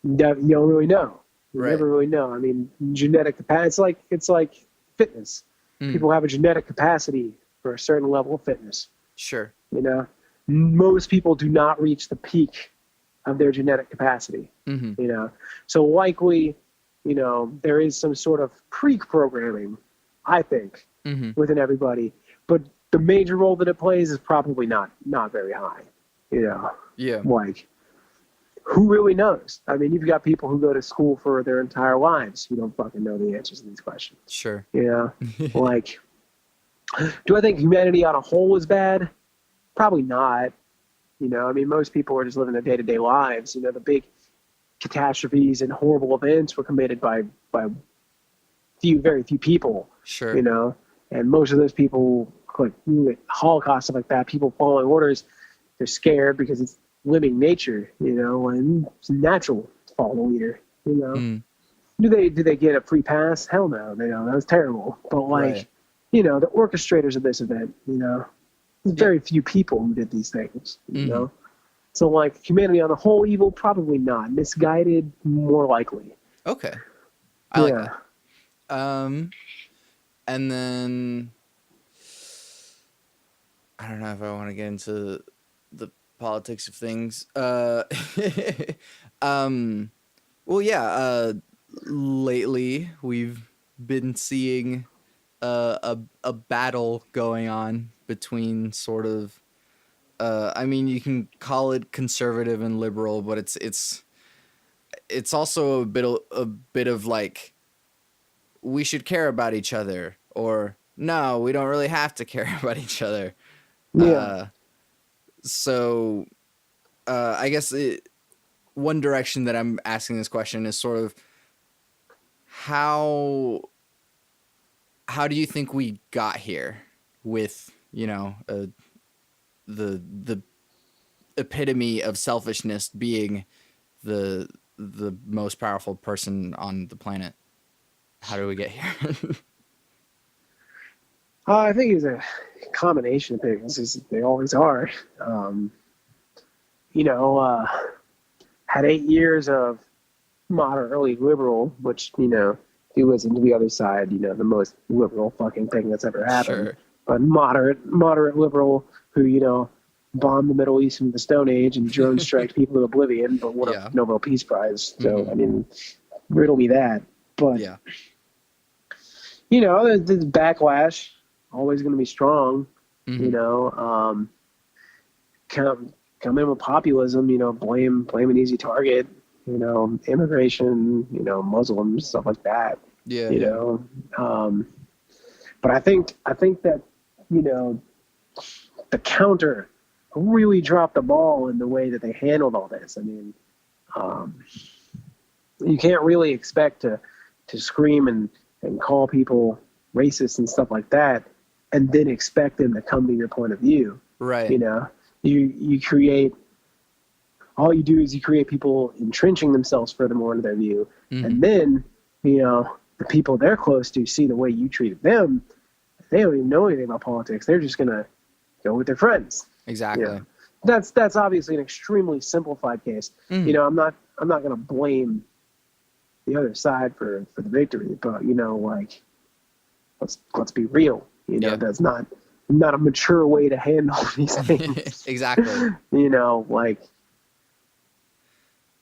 you don't really know. You Right. never really know. I mean, genetic capacity. It's like fitness. Mm. People have a genetic capacity for a certain level of fitness. Sure. Most people do not reach the peak of their genetic capacity. Mm-hmm. So likely, there is some sort of pre-programming, I think, Mm-hmm. within everybody. But the major role that it plays is probably not very high. Yeah. Like who really knows? I mean, you've got people who go to school for their entire lives who don't fucking know the answers to these questions. Sure. Like, do I think humanity on a whole is bad? Probably not. I mean, most people are just living their day-to-day lives. The big catastrophes and horrible events were committed by very few people. Sure. And most of those people, like Holocaust, stuff like that, people following orders, they're scared because it's living nature, and it's natural to follow the leader, Mm. Do they get a free pass? Hell no, that was terrible. But like, Right. The orchestrators of this event, there's very few people who did these things, Mhm. So like humanity on the whole evil, probably not. Misguided, more likely. Okay. I like Yeah. that. And then I don't know if I want to get into the politics of things. Um, well, yeah. Lately we've been seeing a battle going on between sort of. I mean, you can call it conservative and liberal, but it's also a bit of like we should care about each other, or no, we don't really have to care about each other. Yeah. Uh, so I guess one direction that I'm asking this question is sort of how how do you think we got here with the epitome of selfishness being the most powerful person on the planet? How do we get here? I think it's a combination of things. They always are. Um, you know, had 8 years of moderately liberal, which, if you listen to the other side, the most liberal fucking thing that's ever happened. Sure. But moderate liberal who, bombed the Middle East in the Stone Age and drone strike people to oblivion, but won Yeah. a Nobel Peace Prize. So, Mhm. riddle me that. But, Yeah. the backlash, always going to be strong, Mhm. Come in with populism, blame an easy target, immigration, Muslims, stuff like that, Yeah. you Yeah. know. But I think that, you know, the counter really dropped the ball in the way that they handled all this. You can't really expect to scream and call people racist and stuff like that, and then expect them to come to your point of view. Right. You create, all you do is you create people entrenching themselves furthermore into their view, and then the people they're close to see the way you treated them. They don't even know anything about politics. They're just gonna go with their friends. Exactly. That's obviously an extremely simplified case. I'm not gonna blame the other side for the victory, but let's be real. Yeah. That's not a mature way to handle these things. Exactly. You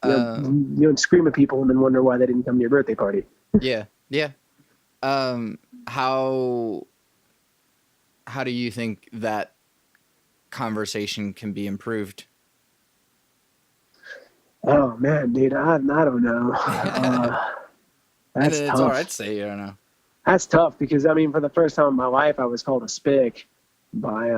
don't scream at people and then wonder why they didn't come to your birthday party. Yeah. Yeah. How do you think that conversation can be improved? Oh man, dude, I don't know. That's It's tough. all right to say, I don't know. That's tough because for the first time in my life, I was called a spick by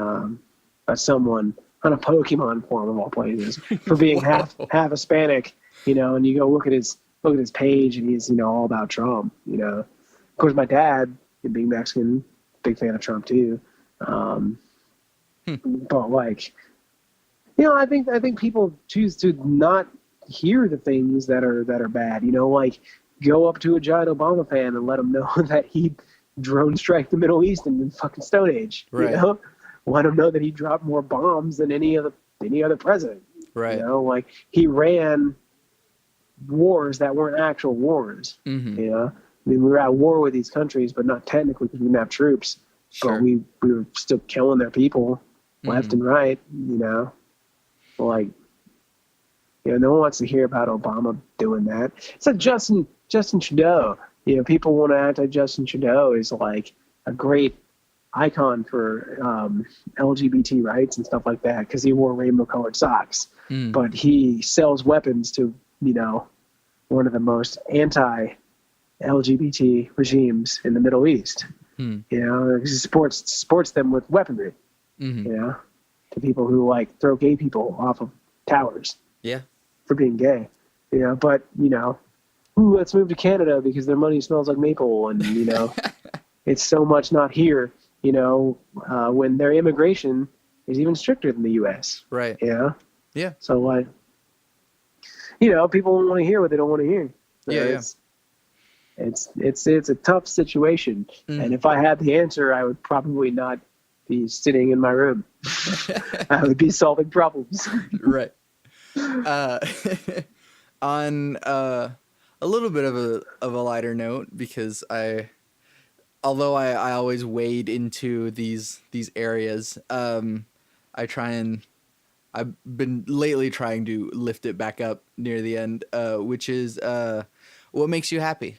someone on a Pokemon forum of all places for being half Hispanic. And you go look at his page, and he's all about Trump. Of course, my dad, being Mexican, big fan of Trump too. But I think people choose to not hear the things that are bad. Go up to a giant Obama fan and let him know that he drone strike the Middle East in the fucking Stone Age. Right. Let him know that he dropped more bombs than any other president. Right. He ran wars that weren't actual wars. We were at war with these countries, but not technically because we didn't have troops. Sure. But we were still killing their people left and right. No one wants to hear about Obama doing that. It's like Justin Trudeau. People want to act like Justin Trudeau is like a great icon for LGBT rights and stuff like that because he wore rainbow-colored socks. But he sells weapons to one of the most anti-LGBT regimes in the Middle East. He supports them with weaponry. To people who throw gay people off of towers. Yeah. For being gay. But let's move to Canada because their money smells like maple, and it's so much not here. When their immigration is even stricter than the U.S. Right. Yeah. So people want to hear what they don't want to hear. It's a tough situation, and if I had the answer, I would probably not be sitting in my room. I would be solving problems. Right. On a little bit of a lighter note, because although I always wade into these areas, I've been lately trying to lift it back up near the end, which is what makes you happy?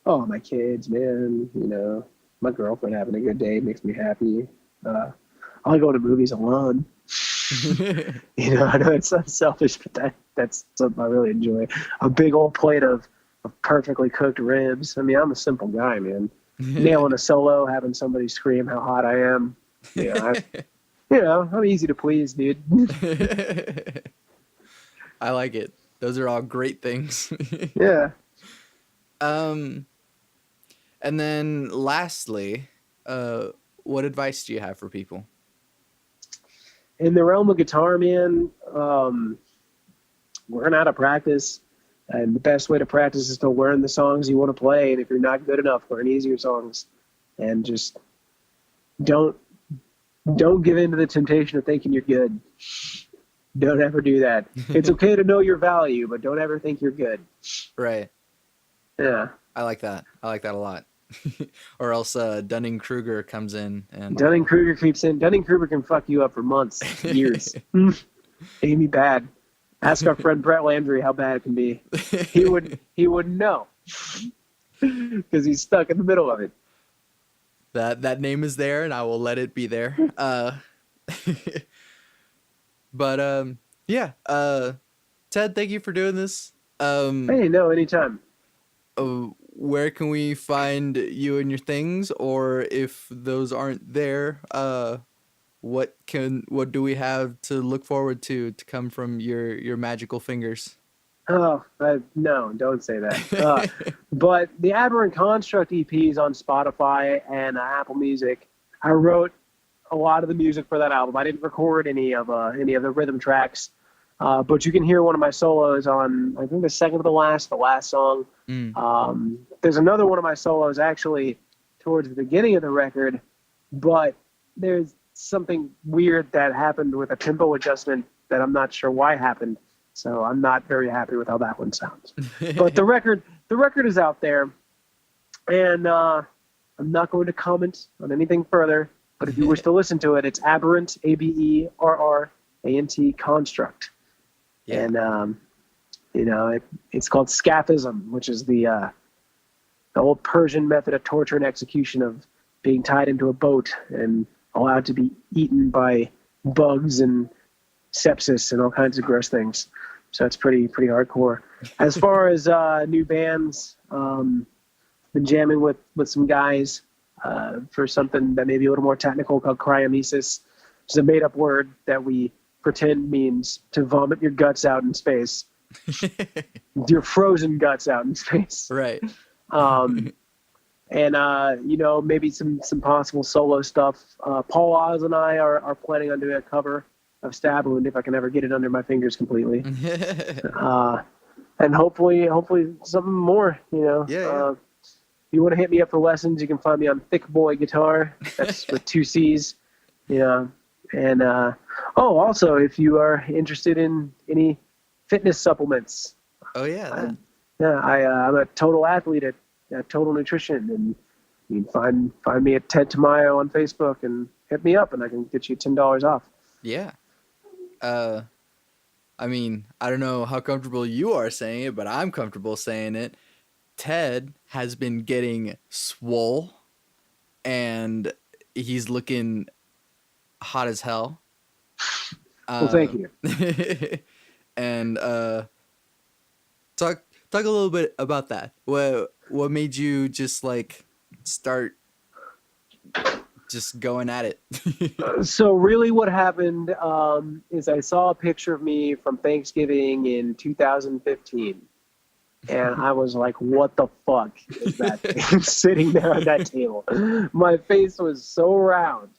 Oh, my kids, man. My girlfriend having a good day makes me happy. I like going to movies alone. I know it sounds selfish, but that's something I really enjoy. A big old plate of perfectly cooked ribs. I'm a simple guy, man. Nailing a solo, having somebody scream how hot I am. I'm easy to please, dude. I like it. Those are all great things. Yeah. And then lastly, what advice do you have for people? In the realm of guitar, man, learn how to practice. And the best way to practice is to learn the songs you want to play. And if you're not good enough, learn easier songs. And just don't give in to the temptation of thinking you're good. Don't ever do that. It's okay to know your value, but don't ever think you're good. Right. Yeah. I like that. I like that a lot. Or else Dunning-Kruger comes in and Dunning-Kruger creeps in. Dunning-Kruger can fuck you up for months, years. It can be bad. Ask our friend Brett Landry how bad it can be. He wouldn't know because he's stuck in the middle of it. That name is there, and I will let it be there. But yeah. Ted, thank you for doing this. Hey, no, anytime. Where can we find you and your things, or if those aren't there, what do we have to look forward to come from your magical fingers? Oh, no, don't say that. But the Aberrant Construct EP is on Spotify and Apple Music. I wrote a lot of the music for that album. I didn't record any of the rhythm tracks, but you can hear one of my solos on, I think, the second to the last song. There's another one of my solos actually towards the beginning of the record, but there's something weird that happened with a tempo adjustment that I'm not sure why happened. So I'm not very happy with how that one sounds. But the record is out there, and I'm not going to comment on anything further. But if you wish to listen to it, it's Aberrant, Aberrant Construct. Yeah. And it's called scaphism, which is the old Persian method of torture and execution of being tied into a boat and allowed to be eaten by bugs and sepsis and all kinds of gross things. So it's pretty hardcore. As far as new bands, been jamming with some guys for something that may be a little more technical called cryomesis, which is a made-up word that we pretend means to vomit your guts out in space. Your frozen guts out in space. Right. And maybe some possible solo stuff. Paul Oz and I are planning on doing a cover of Stab Wound if I can ever get it under my fingers completely. And hopefully something more, Yeah. If you want to hit me up for lessons, you can find me on Thick Boy Guitar. That's with 2 C's. And also if you are interested in any fitness supplements. Oh yeah. I'm a total athlete at Total Nutrition, and you can find me at Ted Tamayo on Facebook and hit me up, and I can get you $10 off. Yeah. I mean, I don't know how comfortable you are saying it, but I'm comfortable saying it. Ted has been getting swole, and he's looking hot as hell. Well, thank you. And talk a little bit about that. What made you just start just going at it? So really what happened is I saw a picture of me from Thanksgiving in 2015. And I was like, what the fuck is that thing sitting there on that table? My face was so round.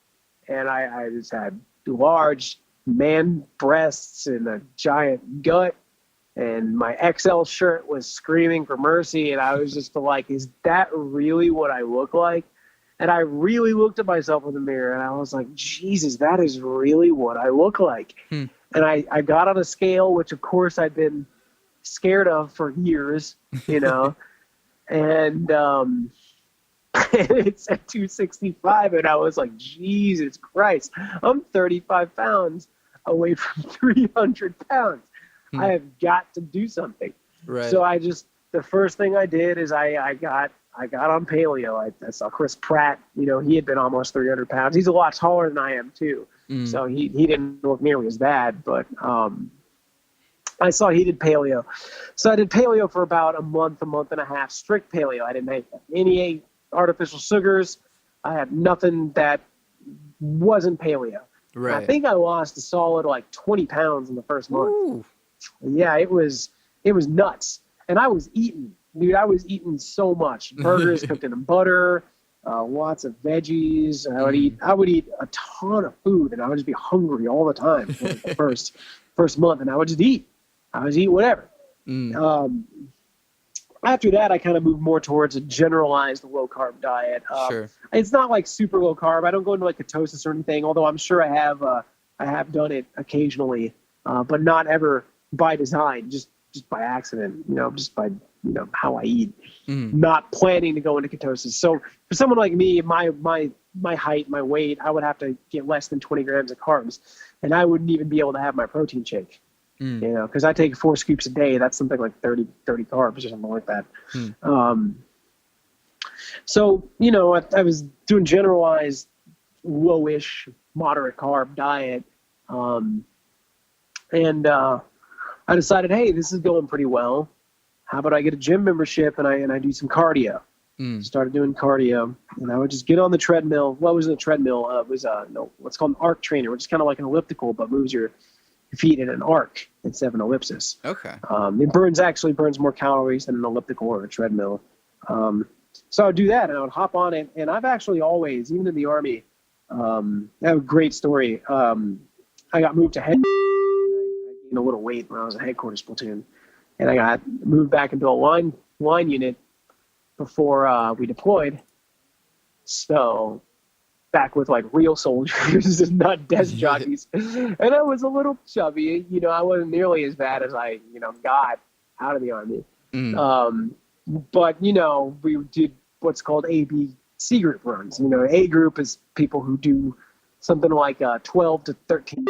And I just had large man breasts and a giant gut. And my XL shirt was screaming for mercy. And I was just like, is that really what I look like? And I really looked at myself in the mirror and I was like, Jesus, that is really what I look like. And I got on a scale, which of course I'd been scared of for years, and it's at 265. And I was like, Jesus Christ, I'm 35 pounds away from 300 pounds. I have got to do something. Right. So the first thing I did is I got on paleo. I saw Chris Pratt, he had been almost 300 pounds. He's a lot taller than I am too. So he didn't look nearly as bad, but I saw he did paleo. So I did paleo for about a month and a half, strict paleo. I didn't have any artificial sugars. I had nothing that wasn't paleo. Right. I think I lost a solid 20 pounds in the first month. Ooh. Yeah, it was nuts. And I was eating so much. Burgers cooked in butter, lots of veggies. I would eat a ton of food, and I would just be hungry all the time for the first month, and I would just eat. I would eat whatever. Um, after that, I kind of moved more towards a generalized low carb diet. Sure. It's not like super low carb. I don't go into like ketosis or anything, although I'm sure I have done it occasionally, but not ever by design, just by accident, just by, how I eat, not planning to go into ketosis. So for someone like me, my height, my weight, I would have to get less than 20 grams of carbs, and I wouldn't even be able to have my protein shake. Because I take 4 scoops a day. That's something like 30 carbs or something like that. So, I was doing generalized lowish, moderate carb diet. And I decided, hey, this is going pretty well. How about I get a gym membership and I do some cardio? Started doing cardio, and I would just get on the treadmill. What was the treadmill? It was what's called an arc trainer, which is kind of like an elliptical, but moves your feet in an arc instead of an ellipsis. Okay. It actually burns more calories than an elliptical or a treadmill. So I would do that, and I would hop on it. And I've actually always, even in the Army, I have a great story. I got moved to headquarters. I gained a little weight when I was a headquarters platoon, and I got moved back into a line unit before we deployed. So back with like real soldiers and not desk jockeys. And I was a little chubby, I wasn't nearly as bad as I, got out of the Army. But, we did what's called A, B, C group runs. A group is people who do something like 12 to 13.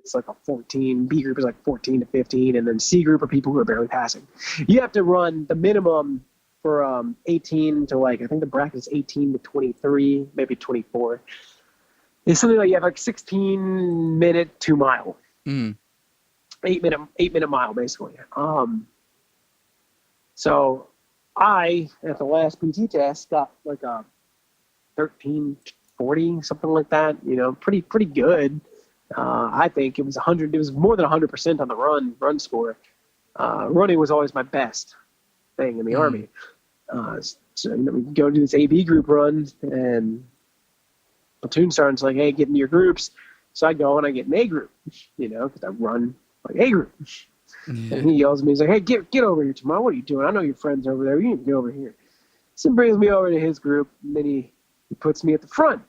It's like a 14. B group is like 14 to 15. And then C group are people who are barely passing. You have to run the minimum for 18 to I think the bracket is 18 to 23, maybe 24. It's something like you have like 16-minute 2 mile, 8-minute mile basically. So I at the last PT test got like a 13:40, something like that. Pretty good. I think it was 100. It was more than 100% on the run score. Running was always my best thing in the Army. So we go do this AB group run, and platoon sergeant's like, hey, get into your groups. So I go and I get an A group, because I run like A group. And he yells at me, he's like, hey, get over here, Tamayo. What are you doing? I know your friends over there. You need to get over here. So he brings me over to his group, and then he puts me at the front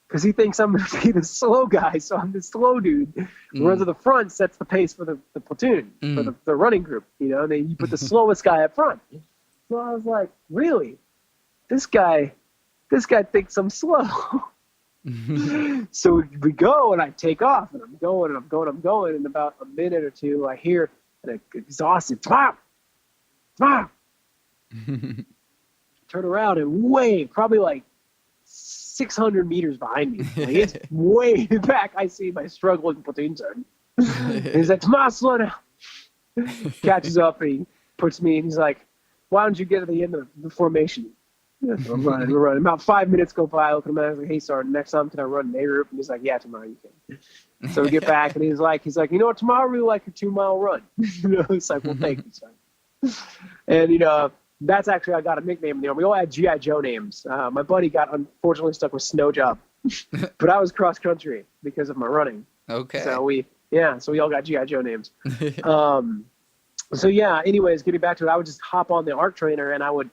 because he thinks I'm going to be the slow guy. So I'm the slow dude who runs to the front, sets the pace for the platoon, for the running group, and then you put the slowest guy up front. So I was like, really? This guy thinks I'm slow. So we go, and I take off, and I'm going, and in about a minute or two, I hear an exhausted, Tamayo! Turn around and wave, probably like 600 meters behind me. Like, it's way back. I see my struggling platoon sergeant. He's like, Tamayo, slow down. Catches up, and he puts me, and he's like, why don't you get to the end of the formation? We're running. About 5 minutes go by. I look at him and I was like, hey, Sergeant, next time can I run an A group? And he's like, yeah, Tamayo, you can. So we get back, and he's like, Tamayo, I really like your 2 mile run. It's like, well, thank you, Sergeant. And, that's actually, I got a nickname in the Army. We all had G.I. Joe names. My buddy got unfortunately stuck with Snow Job, but I was cross country because of my running. Okay. So we all got G.I. Joe names. So yeah, anyways, getting back to it, I would just hop on the arc trainer and I would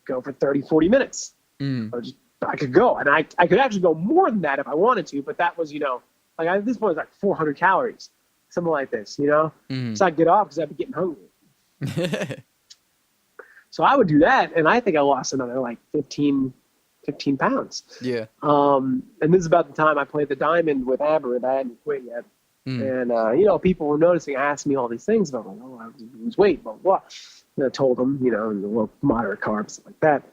go for 30, 40 minutes. I could go, and I could actually go more than that if I wanted to, but that was, at this point, it's like 400 calories, something like this, So I'd get off because I'd be getting hungry. So I would do that, and I think I lost another like 15 pounds. Yeah. And this is about the time I played the diamond with Aber, and I hadn't quit yet. And, people were noticing, asking me all these things about, like, I lose weight, blah, blah. And I told them, and the low moderate carbs, stuff like that.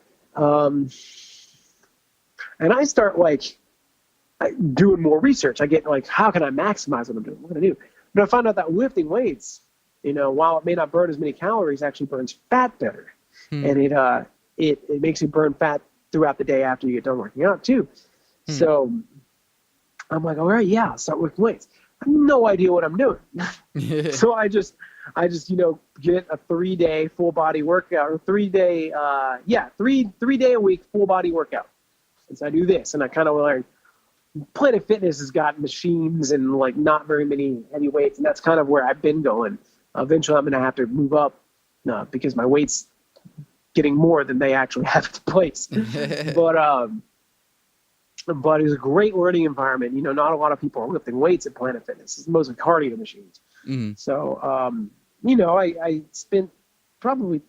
And I start, doing more research. I get, how can I maximize what I'm doing? What can I do? But I found out that lifting weights, while it may not burn as many calories, actually burns fat better. And it makes you burn fat throughout the day after you get done working out, too. So I'm like, all right, yeah, I'll start lifting weights. I have no idea what I'm doing. So I just get a 3-day full body workout, or 3-day, 3-day a week full body workout. And so I do this, and I kind of learn. Planet Fitness has got machines and not very many heavy weights, and that's kind of where I've been going. Eventually, I'm going to have to move up because my weight's getting more than they actually have to place. But it was a great learning environment. You know, not a lot of people are lifting weights at Planet Fitness. It's mostly cardio machines. So, you know, I spent probably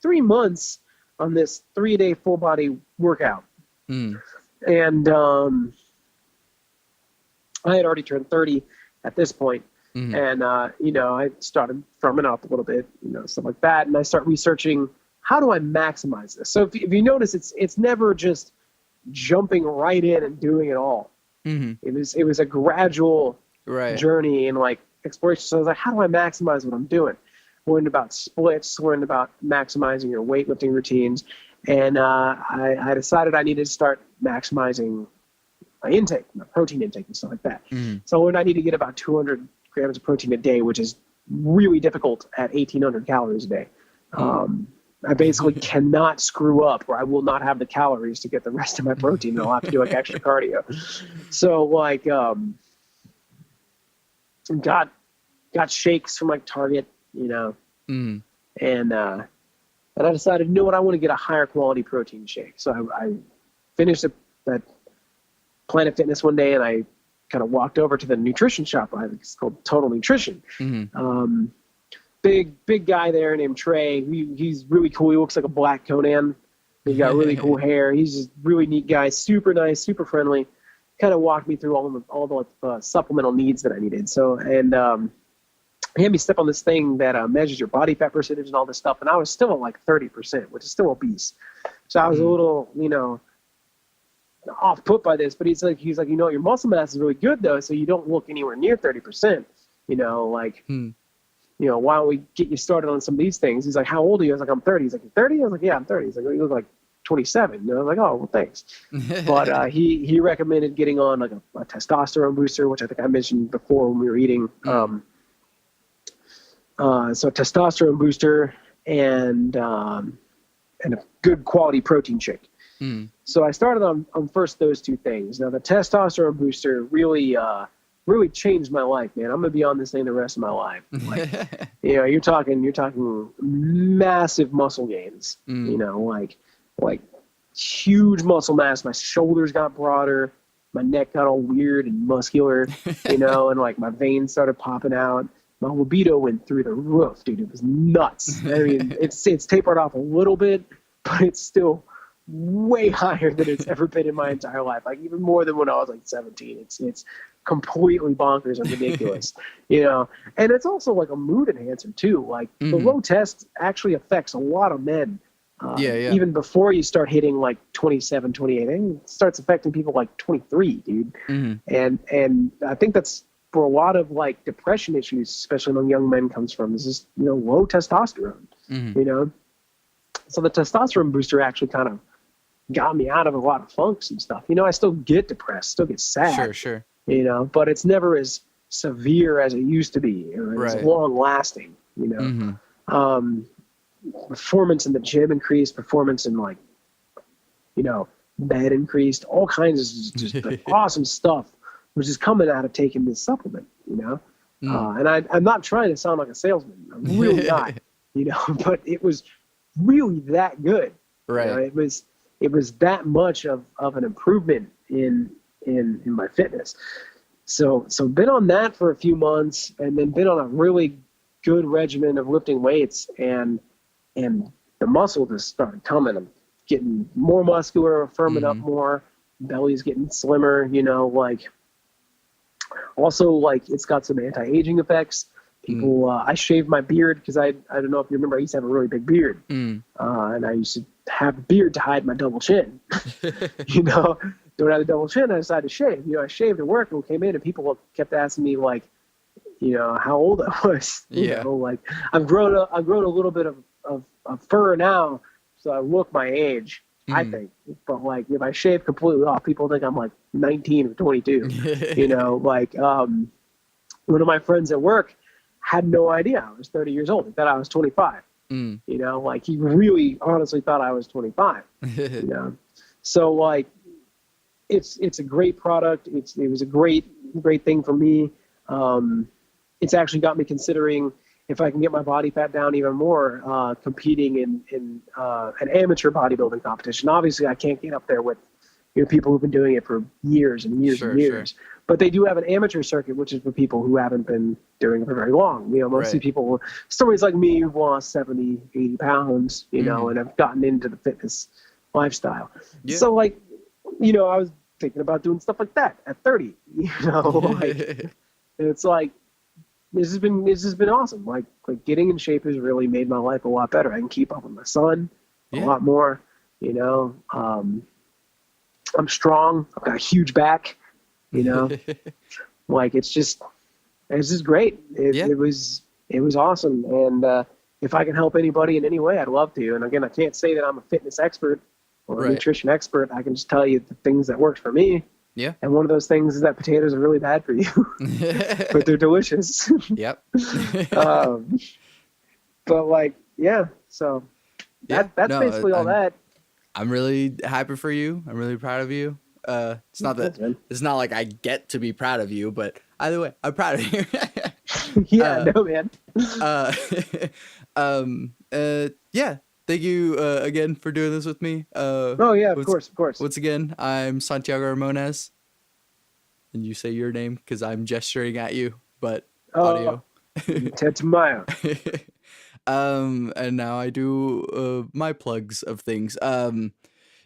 3 months on this 3-day full body workout. And I had already turned 30 at this point. And, you know, I started firming up a little bit, you know, stuff like that. And I start researching, how do I maximize this? So if you notice, it's never just jumping right in and doing it all. It was a gradual journey and like exploration. So I was like, how do I maximize what I'm doing? Learned about splits, learned about maximizing your weightlifting routines. And I decided I needed to start maximizing my intake, my protein intake and stuff like that. So I learned I need to get about 200 grams of protein a day, which is really difficult at 1,800 calories a day. I basically cannot screw up, or I will not have the calories to get the rest of my protein, and I'll have to do like extra cardio. So like, got shakes from like Target, you know, and I decided, you know what, I want to get a higher quality protein shake. So I finished that Planet Fitness one day, and I kind of walked over to the nutrition shop. I think it's called Total Nutrition. Big guy there named Trey. He's really cool. He looks like a black Conan. He's got really cool hair. He's just really neat guy. Super nice, super friendly. Kind of walked me through all the supplemental needs that I needed. So, and he had me step on this thing that measures your body fat percentage and all this stuff. And I was still at like 30%, which is still obese. So I was a little, you know, off put by this. But he's like, you know, your muscle mass is really good though, so you don't look anywhere near 30%. You know, like. You know, why don't we get you started on some of these things? He's like, how old are you? I was like, I'm 30. He's like, you're 30? I was like, yeah, I'm 30. He's like, you look like 27. You know, I was like, oh, well, thanks. But he recommended getting on like a testosterone booster, which I think I mentioned before when we were eating. So a testosterone booster and a good quality protein shake. So I started on first those two things. Now the testosterone booster really changed my life, man. I'm gonna be on this thing the rest of my life. Like, you know, you're talking massive muscle gains. You know, like huge muscle mass. My shoulders got broader, my neck got all weird and muscular. You know, and like my veins started popping out. My libido went through the roof, dude. It was nuts. I mean, it's tapered off a little bit, but it's still way higher than it's ever been in my entire life. Like even more than when I was like 17. It's completely bonkers and ridiculous, you know. And it's also like a mood enhancer too. Like the low test actually affects a lot of men. Even before you start hitting like 27, 28, and it starts affecting people like 23, dude. And I think that's for a lot of like depression issues, especially among young men, comes from this is, you know, low testosterone. You know, so the testosterone booster actually kind of got me out of a lot of funks and stuff. You know, I still get depressed, still get sad. Sure. You know, but it's never as severe as it used to be. It's long lasting, you know. Performance in the gym increased, performance in like, you know, bed increased, all kinds of just like awesome stuff, which is coming out of taking this supplement, you know. And I'm not trying to sound like a salesman. I'm really not, you know, but it was really that good. You know, it was that much of an improvement in my fitness. So been on that for a few months, and then been on a really good regimen of lifting weights, and the muscle just started coming. I'm getting more muscular, firming up more, belly's getting slimmer, you know, like also like it's got some anti-aging effects. People, I shaved my beard because I don't know if you remember, I used to have a really big beard. And I used to have a beard to hide my double chin. You know, don't have a double chin, I decided to shave. You know, I shaved at work and came in, and people kept asking me like, you know, how old I was. You know, like I've grown a little bit of fur now, so I look my age, I think. But like if I shave completely off, people think I'm like 19 or 22. You know, like one of my friends at work had no idea I was 30 years old. He thought I was 25. You know, like he really honestly thought I was 25. You know, so like it's a great product. It was a great thing for me. It's actually got me considering if I can get my body fat down even more, competing in an amateur bodybuilding competition. Obviously, I can't get up there with people who've been doing it for years and years and Sure. years. But they do have an amateur circuit, which is for people who haven't been doing it for very long. Mostly Right. people, stories like me who've lost 70, 80 pounds, and have gotten into the fitness lifestyle. Yeah. So, like, I was thinking about doing stuff like that at 30, like, it's like, this has been awesome. Like getting in shape has really made my life a lot better. I can keep up with my son a lot more. I'm strong. I've got a huge back. Like it's just great. It was awesome. And if I can help anybody in any way, I'd love to. And again, I can't say that I'm a fitness expert or a nutrition expert. I can just tell you the things that worked for me. Yeah. And one of those things is that potatoes are really bad for you, but they're delicious. Yep. But like, yeah, so that's basically all that. I'm really happy for you. I'm really proud of you. It's not like I get to be proud of you, but either way, I'm proud of you. No, man. Yeah. Thank you again for doing this with me. Of course. Once again, I'm Santiago Ramones, and you say your name because I'm gesturing at you, but audio. Tamayo. And now I do my plugs of things. You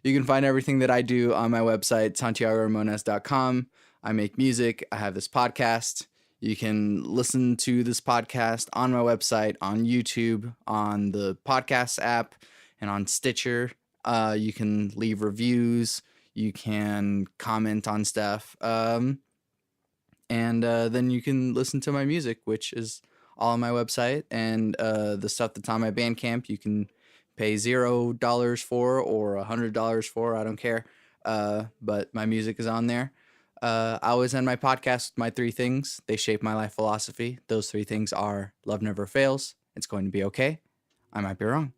can find everything that I do on my website, santiagoramones.com. I make music. I have this podcast. You can listen to this podcast on my website, on YouTube, on the podcast app, and on Stitcher. You can leave reviews. You can comment on stuff. And then you can listen to my music, which is all on my website. And the stuff that's on my Bandcamp, you can pay $0 for or $100 for. I don't care. But my music is on there. I always end my podcast with my 3 things. They shape my life philosophy. Those 3 things are: love never fails. It's going to be okay. I might be wrong.